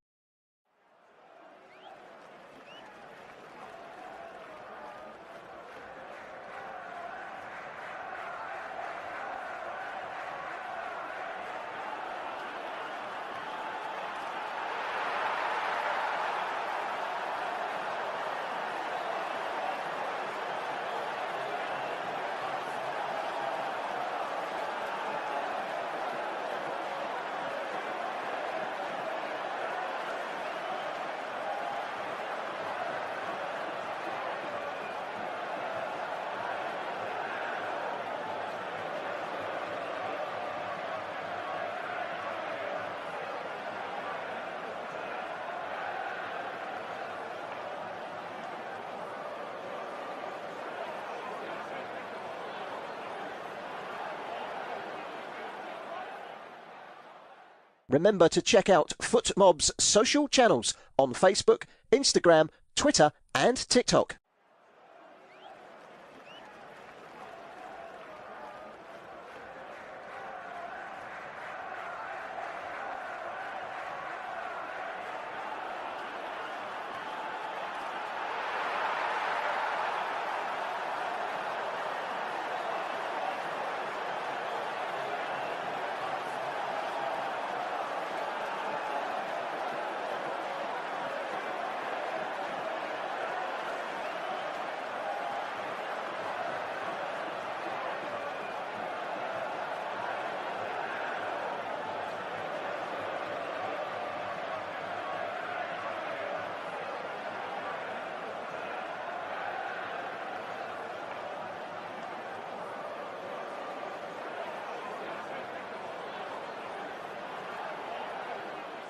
Speaker 2: Remember to check out FootMob's social channels on Facebook, Instagram, Twitter and TikTok.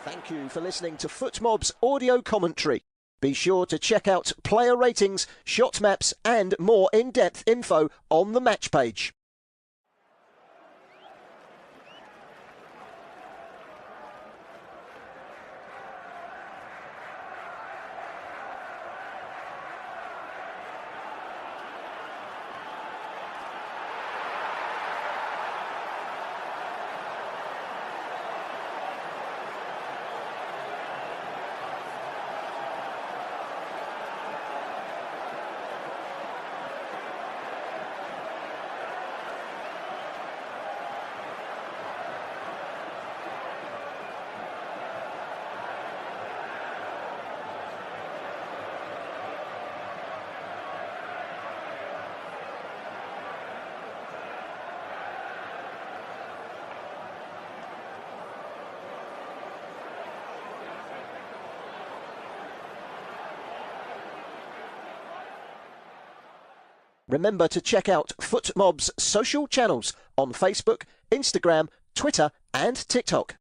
Speaker 2: Thank you for listening to FootMob's audio commentary. Be sure to check out player ratings, shot maps and more in-depth info on the match page. Remember to check out FootMob's social channels on Facebook, Instagram, Twitter and TikTok.